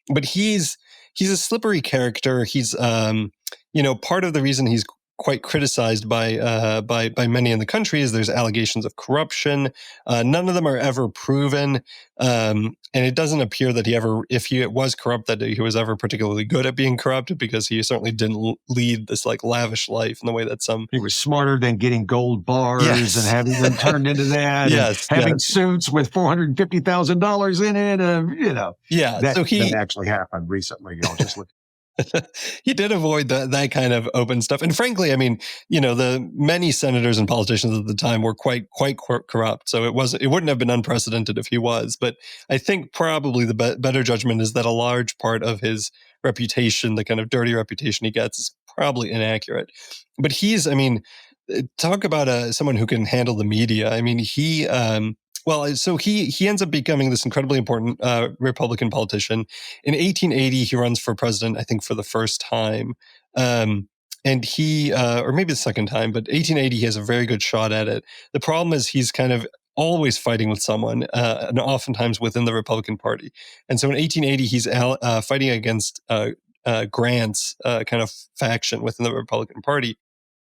But he's a slippery character. He's, part of the reason he's quite criticized by many in the country is there's allegations of corruption. None of them are ever proven, and it doesn't appear that if he was corrupt, that he was ever particularly good at being corrupt, because he certainly didn't lead this like lavish life in the way that some. He was smarter than getting gold bars Yes. and having them turned into that, Yes, and having yes. suits with $450,000 in it. Yeah, that, so that actually happened recently. I'll just look. He did avoid that kind of open stuff. And frankly, I mean, the many senators and politicians at the time were quite corrupt. So it wouldn't have been unprecedented if he was. But I think probably the better judgment is that a large part of his reputation, the kind of dirty reputation he gets, is probably inaccurate. But talk about someone who can handle the media. I mean, he ends up becoming this incredibly important Republican politician. In 1880, he runs for president, I think, for the first time. And he, or maybe the second time, but 1880, he has a very good shot at it. The problem is he's kind of always fighting with someone, and oftentimes within the Republican Party. And so in 1880, he's fighting against Grant's kind of faction within the Republican Party.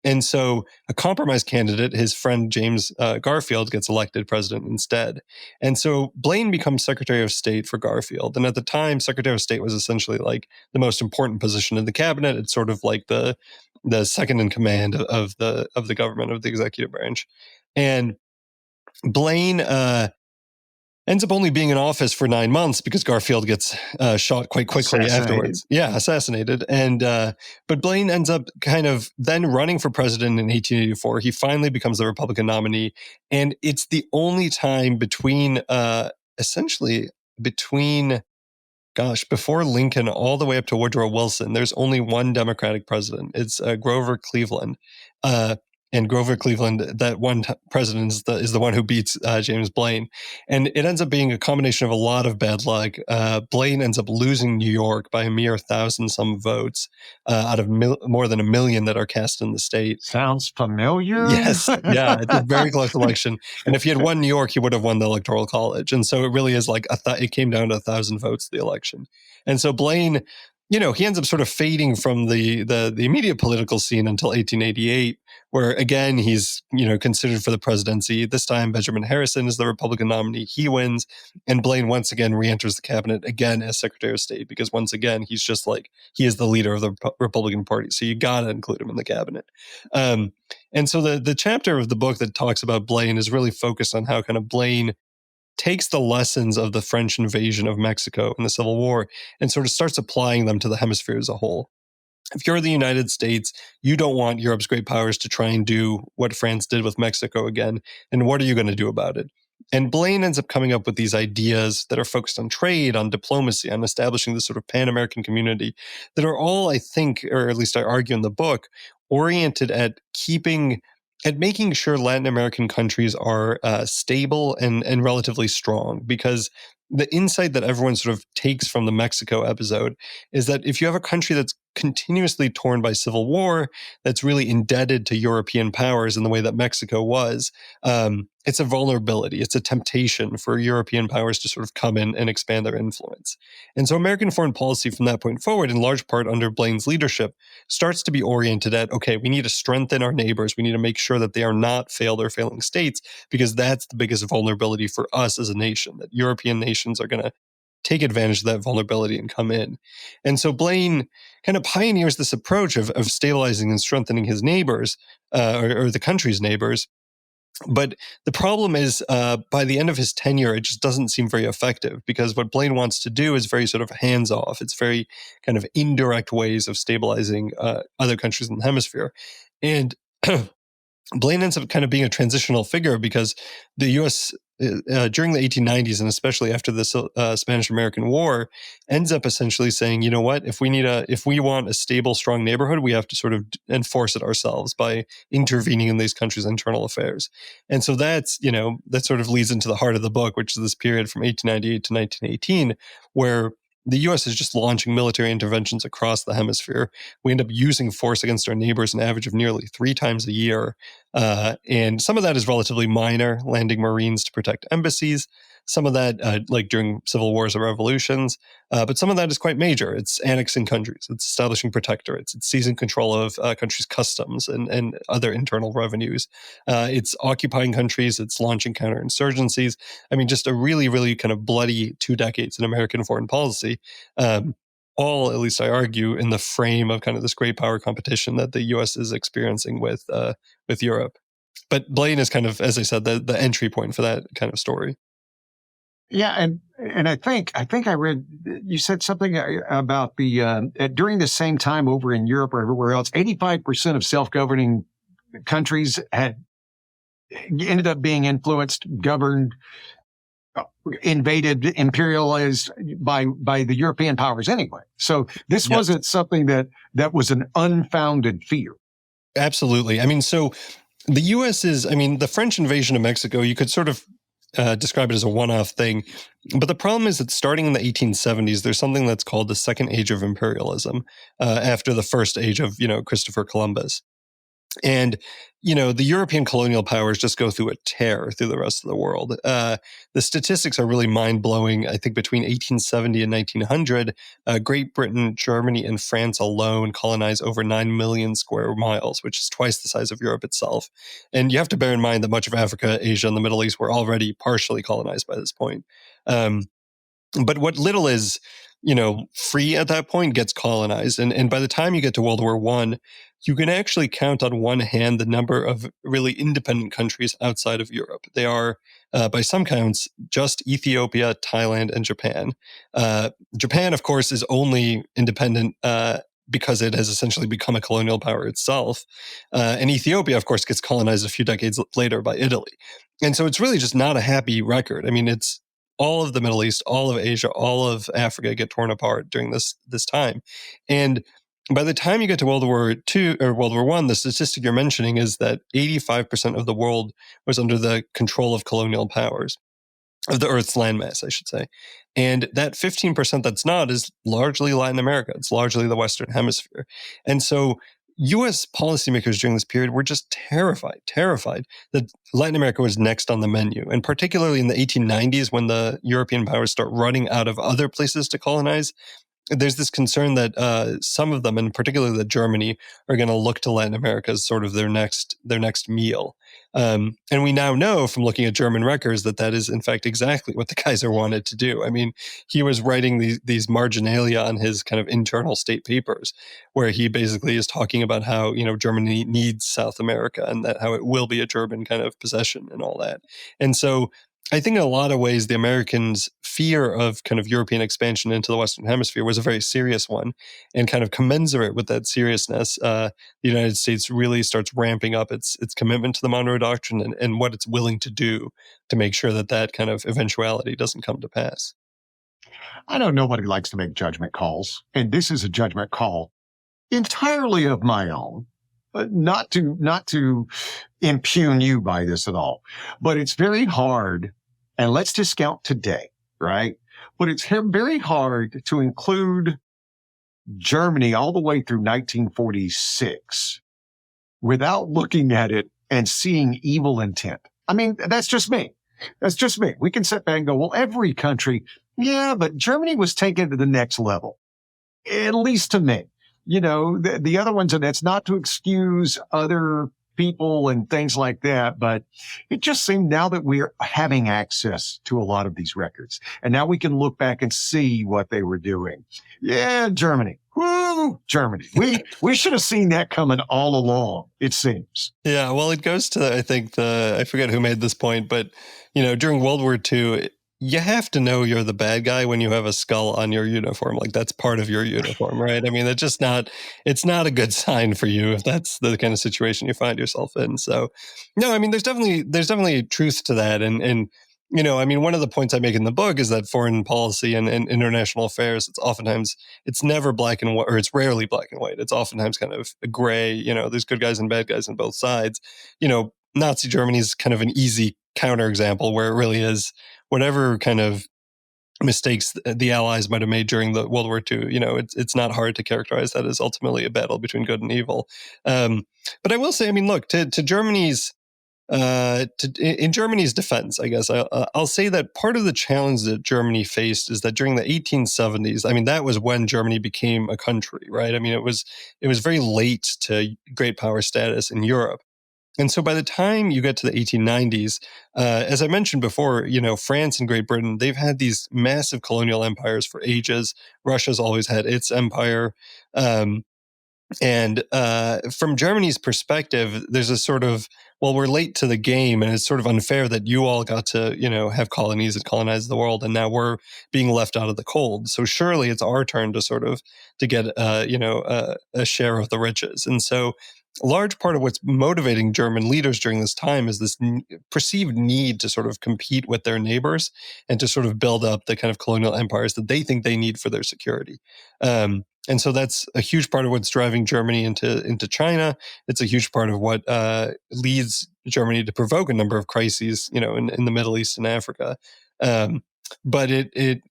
And so a compromise candidate, his friend James Garfield, gets elected president instead. And so Blaine becomes Secretary of State for Garfield. And at the time, Secretary of State was essentially like the most important position in the cabinet. It's sort of like the second in command of the government, of the executive branch. And Blaine ends up only being in office for 9 months because Garfield gets shot quite quickly afterwards. Yeah, assassinated. And but Blaine ends up kind of then running for president in 1884. He finally becomes the Republican nominee, and it's the only time before Lincoln all the way up to Woodrow Wilson, there's only one Democratic president. It's Grover Cleveland. And Grover Cleveland, that one president, is the one who beats James Blaine. And it ends up being a combination of a lot of bad luck. Blaine ends up losing New York by a mere 1,000-some votes out of more than 1 million that are cast in the state. Sounds familiar. Yes. Yeah, it's a very close election. And if he had won New York, he would have won the Electoral College. And so it really is like it came down to 1,000 votes, the election. And so Blaine, he ends up sort of fading from the immediate political scene until 1888, where again he's considered for the presidency. This time Benjamin Harrison is the Republican nominee. He wins, and Blaine once again re-enters the cabinet again as Secretary of State, because once again he's just like, he is the leader of the Republican Party, so you gotta include him in the cabinet. And so the chapter of the book that talks about Blaine is really focused on how kind of Blaine takes the lessons of the French invasion of Mexico and the Civil War and sort of starts applying them to the hemisphere as a whole. If you're the United States, you don't want Europe's great powers to try and do what France did with Mexico again. And what are you going to do about it? And Blaine ends up coming up with these ideas that are focused on trade, on diplomacy, on establishing this sort of Pan-American community that are all, I think, or at least I argue in the book, oriented at making sure Latin American countries are stable and relatively strong. Because the insight that everyone sort of takes from the Mexico episode is that if you have a country that's continuously torn by civil war, that's really indebted to European powers in the way that Mexico was, it's a vulnerability. It's a temptation for European powers to sort of come in and expand their influence. And so American foreign policy from that point forward, in large part under Blaine's leadership, starts to be oriented at, okay, we need to strengthen our neighbors. We need to make sure that they are not failed or failing states, because that's the biggest vulnerability for us as a nation, that European nations are going to take advantage of that vulnerability and come in. And so Blaine kind of pioneers this approach of stabilizing and strengthening his neighbors, or the country's neighbors. But the problem is, by the end of his tenure, it just doesn't seem very effective, because what Blaine wants to do is very sort of hands-off. It's very kind of indirect ways of stabilizing other countries in the hemisphere. And Blaine ends up kind of being a transitional figure, because the U.S. During the 1890s, and especially after the Spanish-American War, ends up essentially saying, you know what, if we want a stable, strong neighborhood, we have to sort of enforce it ourselves by intervening in these countries' internal affairs. And so that sort of leads into the heart of the book, which is this period from 1898 to 1918, where the U.S. is just launching military interventions across the hemisphere. We end up using force against our neighbors an average of nearly 3 times a year. And some of that is relatively minor, landing Marines to protect embassies. Some of that, like during civil wars or revolutions, but some of that is quite major. It's annexing countries, it's establishing protectorates, it's seizing control of countries' customs and other internal revenues. It's occupying countries, it's launching counterinsurgencies. I mean, just a really, really kind of bloody 2 decades in American foreign policy. All, at least I argue, in the frame of kind of this great power competition that the U.S. is experiencing with Europe. But Blaine is kind of, as I said, the entry point for that kind of story. Yeah, and I think I read you said something about the during the same time over in Europe or everywhere else, 85% of self-governing countries had ended up being influenced, governed, invaded, imperialized by the European powers anyway. So this wasn't something that was an unfounded fear. Absolutely. I mean, so the U.S. is, I mean, the French invasion of Mexico, you could sort of describe it as a one-off thing. But the problem is that starting in the 1870s, there's something that's called the Second Age of Imperialism, after the first age of, Christopher Columbus. And, the European colonial powers just go through a tear through the rest of the world. The statistics are really mind-blowing. I think between 1870 and 1900, Great Britain, Germany, and France alone colonized over 9 million square miles, which is twice the size of Europe itself. And you have to bear in mind that much of Africa, Asia, and the Middle East were already partially colonized by this point. But what little is, free at that point gets colonized. And by the time you get to World War I, you can actually count on one hand the number of really independent countries outside of Europe. They are, by some counts, just Ethiopia, Thailand, and Japan. Japan, of course, is only independent because it has essentially become a colonial power itself. And Ethiopia, of course, gets colonized a few decades later by Italy. And so it's really just not a happy record. I mean, it's all of the Middle East, all of Asia, all of Africa get torn apart during this time. And by the time you get to World War II or World War I, the statistic you're mentioning is that 85% of the world was under the control of colonial powers, of the Earth's landmass, I should say. And that 15% that's not is largely Latin America. It's largely the Western Hemisphere. And so U.S. policymakers during this period were just terrified that Latin America was next on the menu. And particularly in the 1890s, when the European powers start running out of other places to colonize, there's this concern that some of them, and particularly that Germany, are going to look to Latin America as sort of their next meal. And we now know from looking at German records that is, in fact, exactly what the Kaiser wanted to do. I mean, he was writing these marginalia on his kind of internal state papers, where he basically is talking about how, Germany needs South America and that how it will be a German kind of possession and all that. And so I think in a lot of ways, the Americans' fear of kind of European expansion into the Western Hemisphere was a very serious one. And kind of commensurate with that seriousness, the United States really starts ramping up its commitment to the Monroe Doctrine and what it's willing to do to make sure that kind of eventuality doesn't come to pass. I know nobody likes to make judgment calls, and this is a judgment call entirely of my own. Not to impugn you by this at all, but it's very hard, and let's discount today, right? But it's very hard to include Germany all the way through 1946 without looking at it and seeing evil intent. I mean, that's just me. We can sit back and go, well, every country, yeah, but Germany was taken to the next level, at least to me. The other ones, and that's not to excuse other people and things like that, but it just seemed now that we're having access to a lot of these records, and now we can look back and see what they were doing. Yeah, Germany. Woo, Germany. We should have seen that coming all along, it seems. Yeah, well, it goes to, I think, I forget who made this point, but, during World War II, you have to know you're the bad guy when you have a skull on your uniform. Like, that's part of your uniform, right? I mean, it's not a good sign for you if that's the kind of situation you find yourself in. So, no, I mean, there's definitely truth to that. And I mean, one of the points I make in the book is that foreign policy and international affairs, it's never black and white, or it's rarely black and white. It's oftentimes kind of a gray, there's good guys and bad guys on both sides. Nazi Germany is kind of an easy counterexample where it really is whatever kind of mistakes the Allies might have made during the World War II. It's not hard to characterize that as ultimately a battle between good and evil. But I will say, I mean, look, to Germany's in Germany's defense, I guess I'll say that part of the challenge that Germany faced is that during the 1870s, I mean, that was when Germany became a country, right? I mean, it was very late to great power status in Europe. And so by the time you get to the 1890s, as I mentioned before, France and Great Britain, they've had these massive colonial empires for ages. Russia's always had its empire. And from Germany's perspective, there's a sort of, well, we're late to the game, and it's sort of unfair that you all got to, have colonies and colonize the world, and now we're being left out of the cold. So surely it's our turn to sort of to get, a share of the riches. And so a large part of what's motivating German leaders during this time is this perceived need to sort of compete with their neighbors and to sort of build up the kind of colonial empires that they think they need for their security. And so that's a huge part of what's driving Germany into China. It's a huge part of what leads Germany to provoke a number of crises, in the Middle East and Africa. But it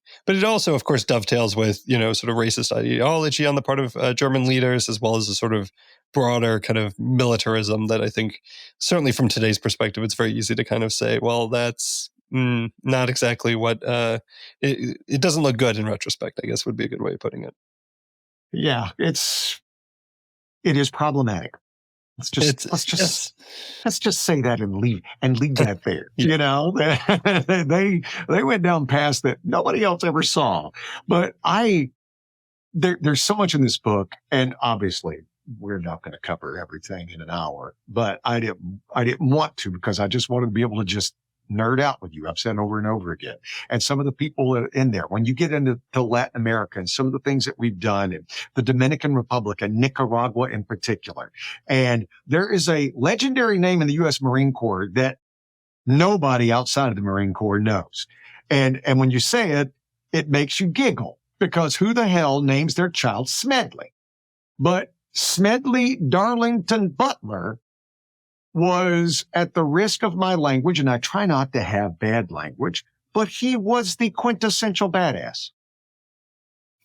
also, of course, dovetails with sort of racist ideology on the part of German leaders, as well as a sort of broader kind of militarism that I think, certainly from today's perspective, it's very easy to kind of say, well, that's not exactly what it doesn't look good in retrospect, I guess would be a good way of putting it. Yeah, it is problematic. Let's just say that and leave that there. They went down paths that nobody else ever saw. But there's so much in this book, and obviously we're not going to cover everything in an hour. But I didn't want to, because I just wanted to be able to just nerd out with you. I've said over and over again. And some of the people in there, when you get into Latin America and some of the things that we've done, and the Dominican Republic and Nicaragua in particular. And there is a legendary name in the U.S. Marine Corps that nobody outside of the Marine Corps knows. And when you say it, it makes you giggle, because who the hell names their child Smedley? But Smedley Darlington Butler was, at the risk of my language, and I try not to have bad language, but he was the quintessential badass.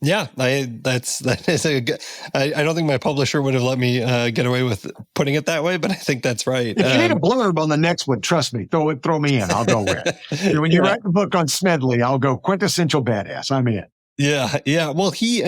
Yeah, that is a good. I don't think my publisher would have let me get away with putting it that way, but I think that's right. If you need a blurb on the next one, trust me, throw me in. I'll go with it. When you write the book on Smedley, I'll go quintessential badass. I'm in. Yeah. Well, he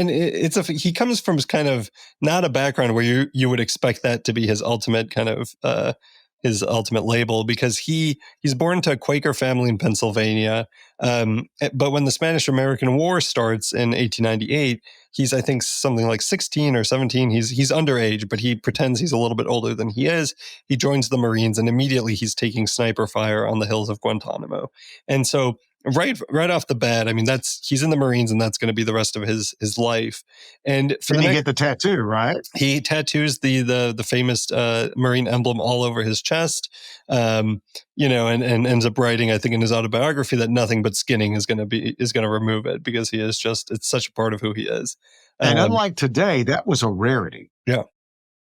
comes from kind of not a background where you would expect that to be his ultimate kind of his ultimate label, because he's born to a Quaker family in Pennsylvania. But when the Spanish-American War starts in 1898, he's, I think, something like 16 or 17. He's underage, but he pretends he's a little bit older than he is. He joins the Marines, and immediately he's taking sniper fire on the hills of Guantanamo. And so right off the bat, I mean, he's in the Marines, and that's going to be the rest of his life. And he get the tattoo, right? He tattoos the famous Marine emblem all over his chest, and ends up writing, I think, in his autobiography, that nothing but skinning is going to remove it, because he is it's such a part of who he is. And unlike today, that was a rarity. Yeah.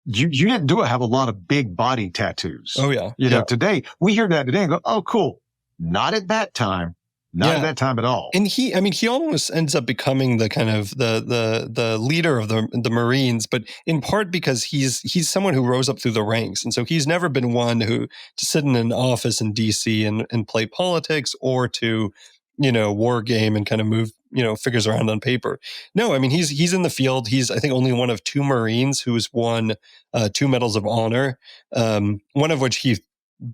You didn't have a lot of big body tattoos. Oh yeah. Today we hear that today and go, oh, cool. Not at that time. Not at that time at all. And he almost ends up becoming the kind of the leader of the Marines, but in part because he's someone who rose up through the ranks. And so he's never been one to sit in an office in DC and play politics, or to, war game and kind of move, figures around on paper. No, I mean, he's in the field. He's, I think, only one of two Marines who's won 2 medals of honor, one of which he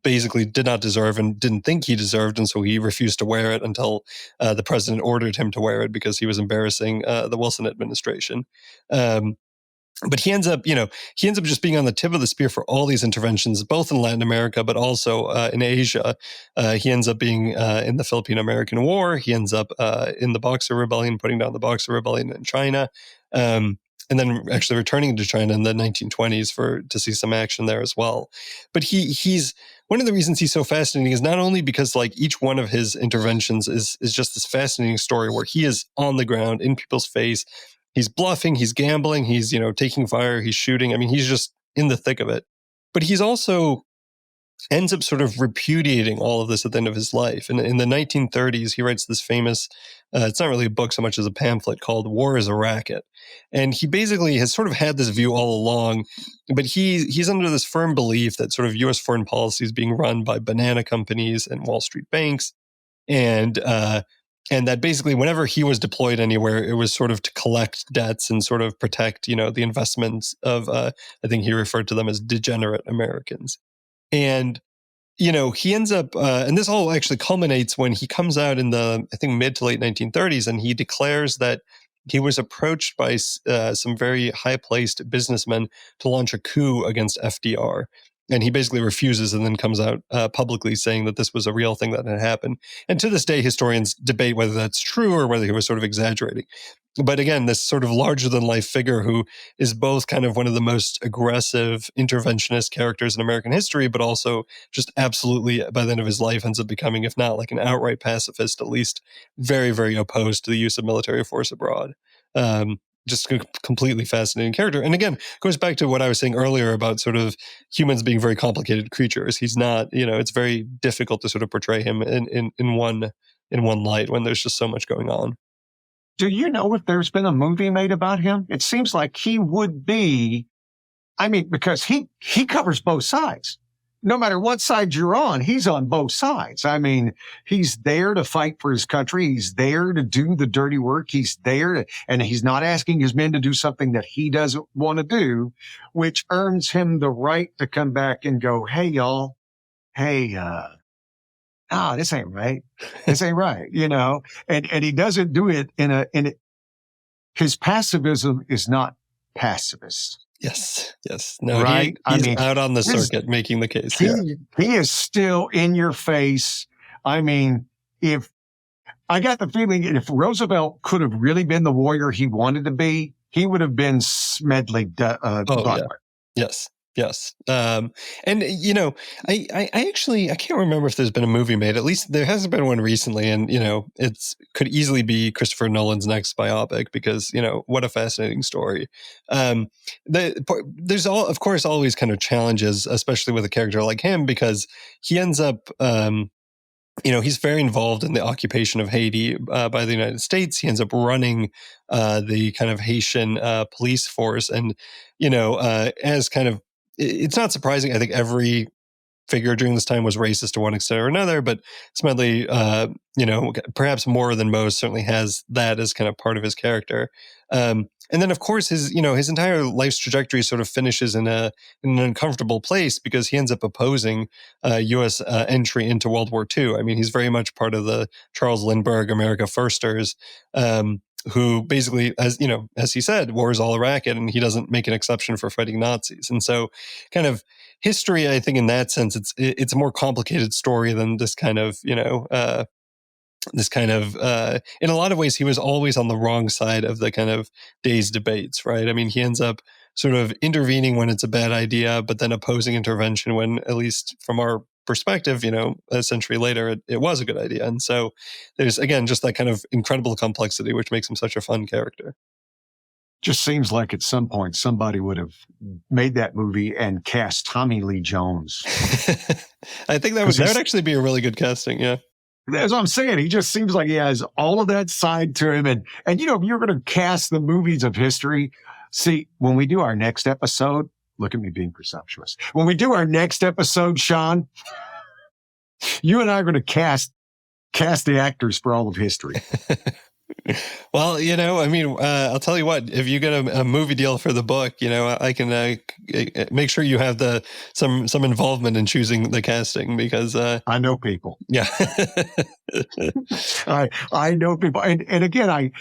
basically did not deserve and didn't think he deserved, and so he refused to wear it until the president ordered him to wear it, because he was embarrassing the Wilson administration. But he ends up just being on the tip of the spear for all these interventions, both in Latin America, but also in Asia. He ends up being in the Philippine-American War. He ends up in the Boxer Rebellion, putting down the Boxer Rebellion in China. And then actually returning to China in the 1920s to see some action there as well. But he's one of the reasons he's so fascinating is not only because, like, each one of his interventions is just this fascinating story where he is on the ground in people's face. He's bluffing, he's gambling, he's taking fire, he's shooting. I mean, he's just in the thick of it. But he's also ends up sort of repudiating all of this at the end of his life. And in the 1930s, he writes this famous, it's not really a book so much as a pamphlet called War is a Racket. And he basically has sort of had this view all along, but he's under this firm belief that sort of U.S. foreign policy is being run by banana companies and Wall Street banks. And that basically whenever he was deployed anywhere, it was sort of to collect debts and sort of protect, the investments of, I think he referred to them as degenerate Americans. And, he ends up, and this all actually culminates when he comes out in the, I think, mid to late 1930s, and he declares that he was approached by some very high-placed businessmen to launch a coup against FDR. And he basically refuses and then comes out publicly saying that this was a real thing that had happened. And to this day, historians debate whether that's true or whether he was sort of exaggerating. But again, this sort of larger-than-life figure who is both kind of one of the most aggressive interventionist characters in American history, but also just absolutely, by the end of his life, ends up becoming, if not like an outright pacifist, at least very, very opposed to the use of military force abroad. Just a completely fascinating character. And again, goes back to what I was saying earlier about sort of humans being very complicated creatures. He's not, it's very difficult to sort of portray him in one light when there's just so much going on. Do you know if there's been a movie made about him? It seems like he would be, because he covers both sides. No matter what side you're on, he's on both sides. He's there to fight for his country. He's there to do the dirty work. He's there and he's not asking his men to do something that he doesn't want to do, which earns him the right to come back and go, hey, y'all, this ain't right. This ain't right, and he doesn't do it his pacifism is not pacifist. Yes. No, right? He's out on the circuit making the case. He is still in your face. If I got the feeling if Roosevelt could have really been the warrior he wanted to be, he would have been Smedley Butler. Yeah. Yes. And, I can't remember if there's been a movie made. At least there hasn't been one recently. And, could easily be Christopher Nolan's next biopic because, what a fascinating story. There's of course, always kind of challenges, especially with a character like him, because he ends up, he's very involved in the occupation of Haiti by the United States. He ends up running the kind of Haitian police force. And, as kind of, it's not surprising. I think every figure during this time was racist to one extent or another, but Smedley, perhaps more than most, certainly has that as kind of part of his character. And then, of course, his entire life's trajectory sort of finishes in an uncomfortable place because he ends up opposing U.S. Entry into World War II. He's very much part of the Charles Lindbergh America Firsters, who basically, as he said, war is all a racket, and he doesn't make an exception for fighting Nazis. And so, kind of history, I think, in that sense, it's a more complicated story than this kind of, in a lot of ways, he was always on the wrong side of the kind of day's debates, right? He ends up sort of intervening when it's a bad idea, but then opposing intervention when, at least from our perspective, a century later, it was a good idea. And so there's, again, just that kind of incredible complexity, which makes him such a fun character. Just seems like at some point somebody would have made that movie and cast Tommy Lee Jones. I think that would actually be a really good casting. Yeah. That's what I'm saying. He just seems like he has all of that side to him. And if you're going to cast the movies of history, see, when we do our next episode, look at me being presumptuous. When we do our next episode, Sean, you and I are going to cast the actors for all of history. Well, I'll tell you what, if you get a movie deal for the book, I can make sure you have some involvement in choosing the casting because I know people. Yeah. I know people. And again,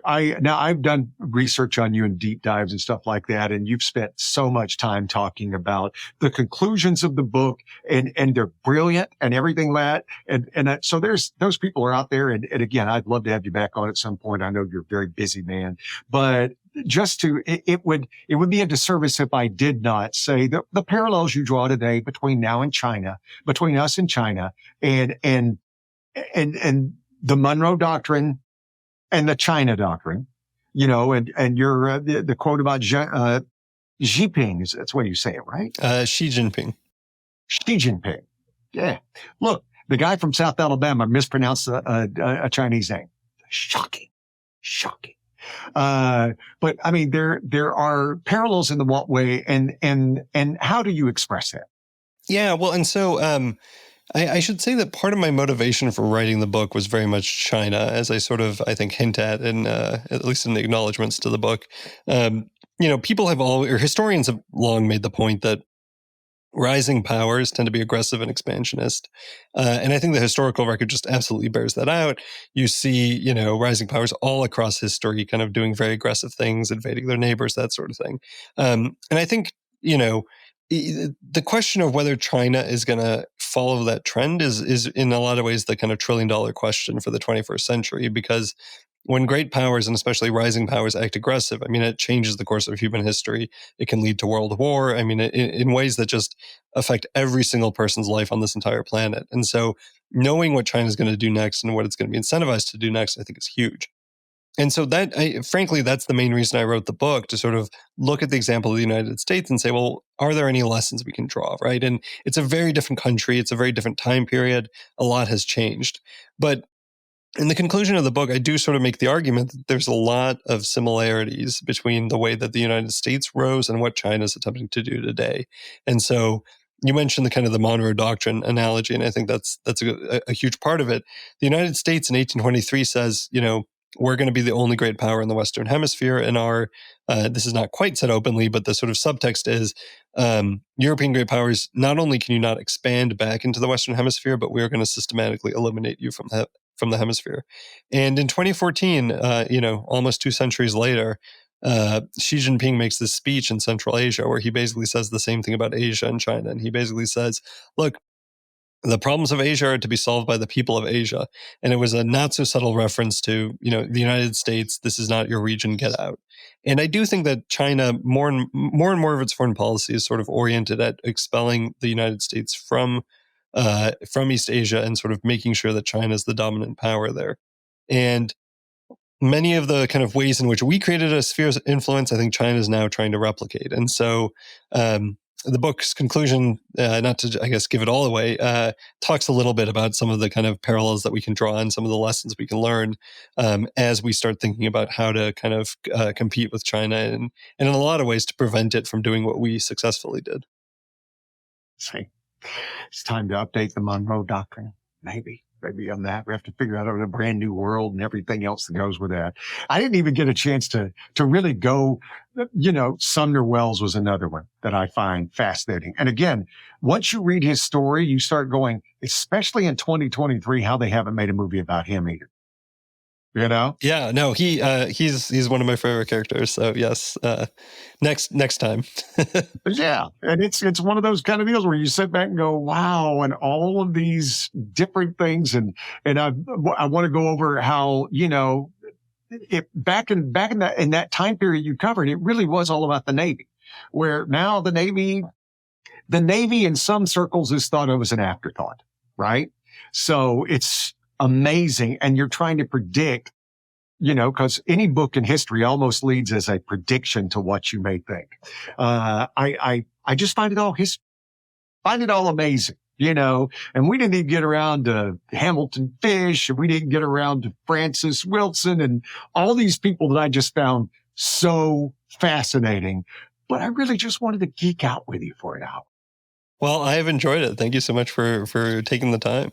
I've done research on you and deep dives and stuff like that. And you've spent so much time talking about the conclusions of the book and they're brilliant and everything like that. And so those people are out there. And again, I'd love to have you back on at some point. I know you're a very busy man, but it would be a disservice if I did not say the parallels you draw today between now and China, between us and China and the Monroe Doctrine and the China Doctrine, and your the quote about Xi Jinping, that's what you say it, right? Xi Jinping. Xi Jinping. Yeah. Look, the guy from South Alabama mispronounced a Chinese name. Shocking. Shocking. But I mean, there are parallels in the what way, and how do you express that? Yeah, well, and so I should say that part of my motivation for writing the book was very much China, as I sort of, I think, hint at least in the acknowledgments to the book. People have or historians have long made the point that rising powers tend to be aggressive and expansionist. And I think the historical record just absolutely bears that out. You see, rising powers all across history kind of doing very aggressive things, invading their neighbors, that sort of thing. And I think, the question of whether China is going to follow that trend is in a lot of ways the kind of $1 trillion question for the 21st century, because when great powers and especially rising powers act aggressive, I mean, it changes the course of human history. It can lead to world war. I mean, in ways that just affect every single person's life on this entire planet. And so knowing what China's going to do next and what it's going to be incentivized to do next, I think is huge. And so frankly, that's the main reason I wrote the book, to sort of look at the example of the United States and say, well, are there any lessons we can draw, right? And it's a very different country. It's a very different time period. A lot has changed. But in the conclusion of the book, I do sort of make the argument that there's a lot of similarities between the way that the United States rose and what China is attempting to do today. And so you mentioned the kind of the Monroe Doctrine analogy, and I think that's a huge part of it. The United States in 1823 says, we're going to be the only great power in the Western Hemisphere, and this is not quite said openly, but the sort of subtext is European great powers, not only can you not expand back into the Western Hemisphere, but we are going to systematically eliminate you from the hemisphere. And in 2014, almost 2 centuries later, Xi Jinping makes this speech in Central Asia where he basically says the same thing about Asia and China. And he basically says, look, the problems of Asia are to be solved by the people of Asia. And it was a not so subtle reference to, the United States, this is not your region, get out. And I do think that China, more and more of its foreign policy is sort of oriented at expelling the United States from East Asia and sort of making sure that China is the dominant power there. And many of the kind of ways in which we created a sphere of influence, I think China is now trying to replicate. And so the book's conclusion, not to, I guess, give it all away, talks a little bit about some of the kind of parallels that we can draw and some of the lessons we can learn as we start thinking about how to kind of compete with China and in a lot of ways to prevent it from doing what we successfully did. See, it's time to update the Monroe Doctrine. Maybe on that. We have to figure out a brand new world and everything else that goes with that. I didn't even get a chance to really go, Sumner Wells was another one that I find fascinating. And again, once you read his story, you start going, especially in 2023, how they haven't made a movie about him either. Yeah, no, he's one of my favorite characters. So yes, next time. Yeah, and it's one of those kind of deals where you sit back and go, wow, and all of these different things, and I want to go over how back in that time period you covered, it really was all about the Navy, where now the Navy in some circles is thought of as an afterthought, right? So it's amazing. And you're trying to predict, because any book in history almost leads as a prediction to what you may think. I just find it all amazing, and we didn't even get around to Hamilton Fish, and we didn't get around to Francis Wilson and all these people that I just found so fascinating. But I really just wanted to geek out with you for an hour. Well, I have enjoyed it. Thank you so much for taking the time.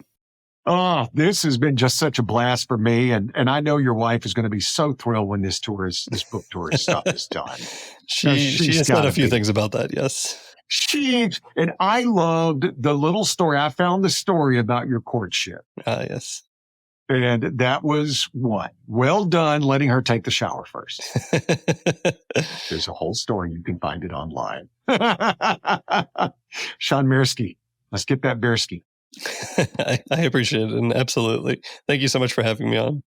Oh, this has been just such a blast for me. And I know your wife is going to be so thrilled when this book tour stuff is done. She has said a few things about that. Yes. And I loved the little story. I found the story about your courtship. Yes. And that was what? Well done letting her take the shower first. There's a whole story. You can find it online. Sean Mirski, let's get that bearski. I appreciate it. And absolutely. Thank you so much for having me on.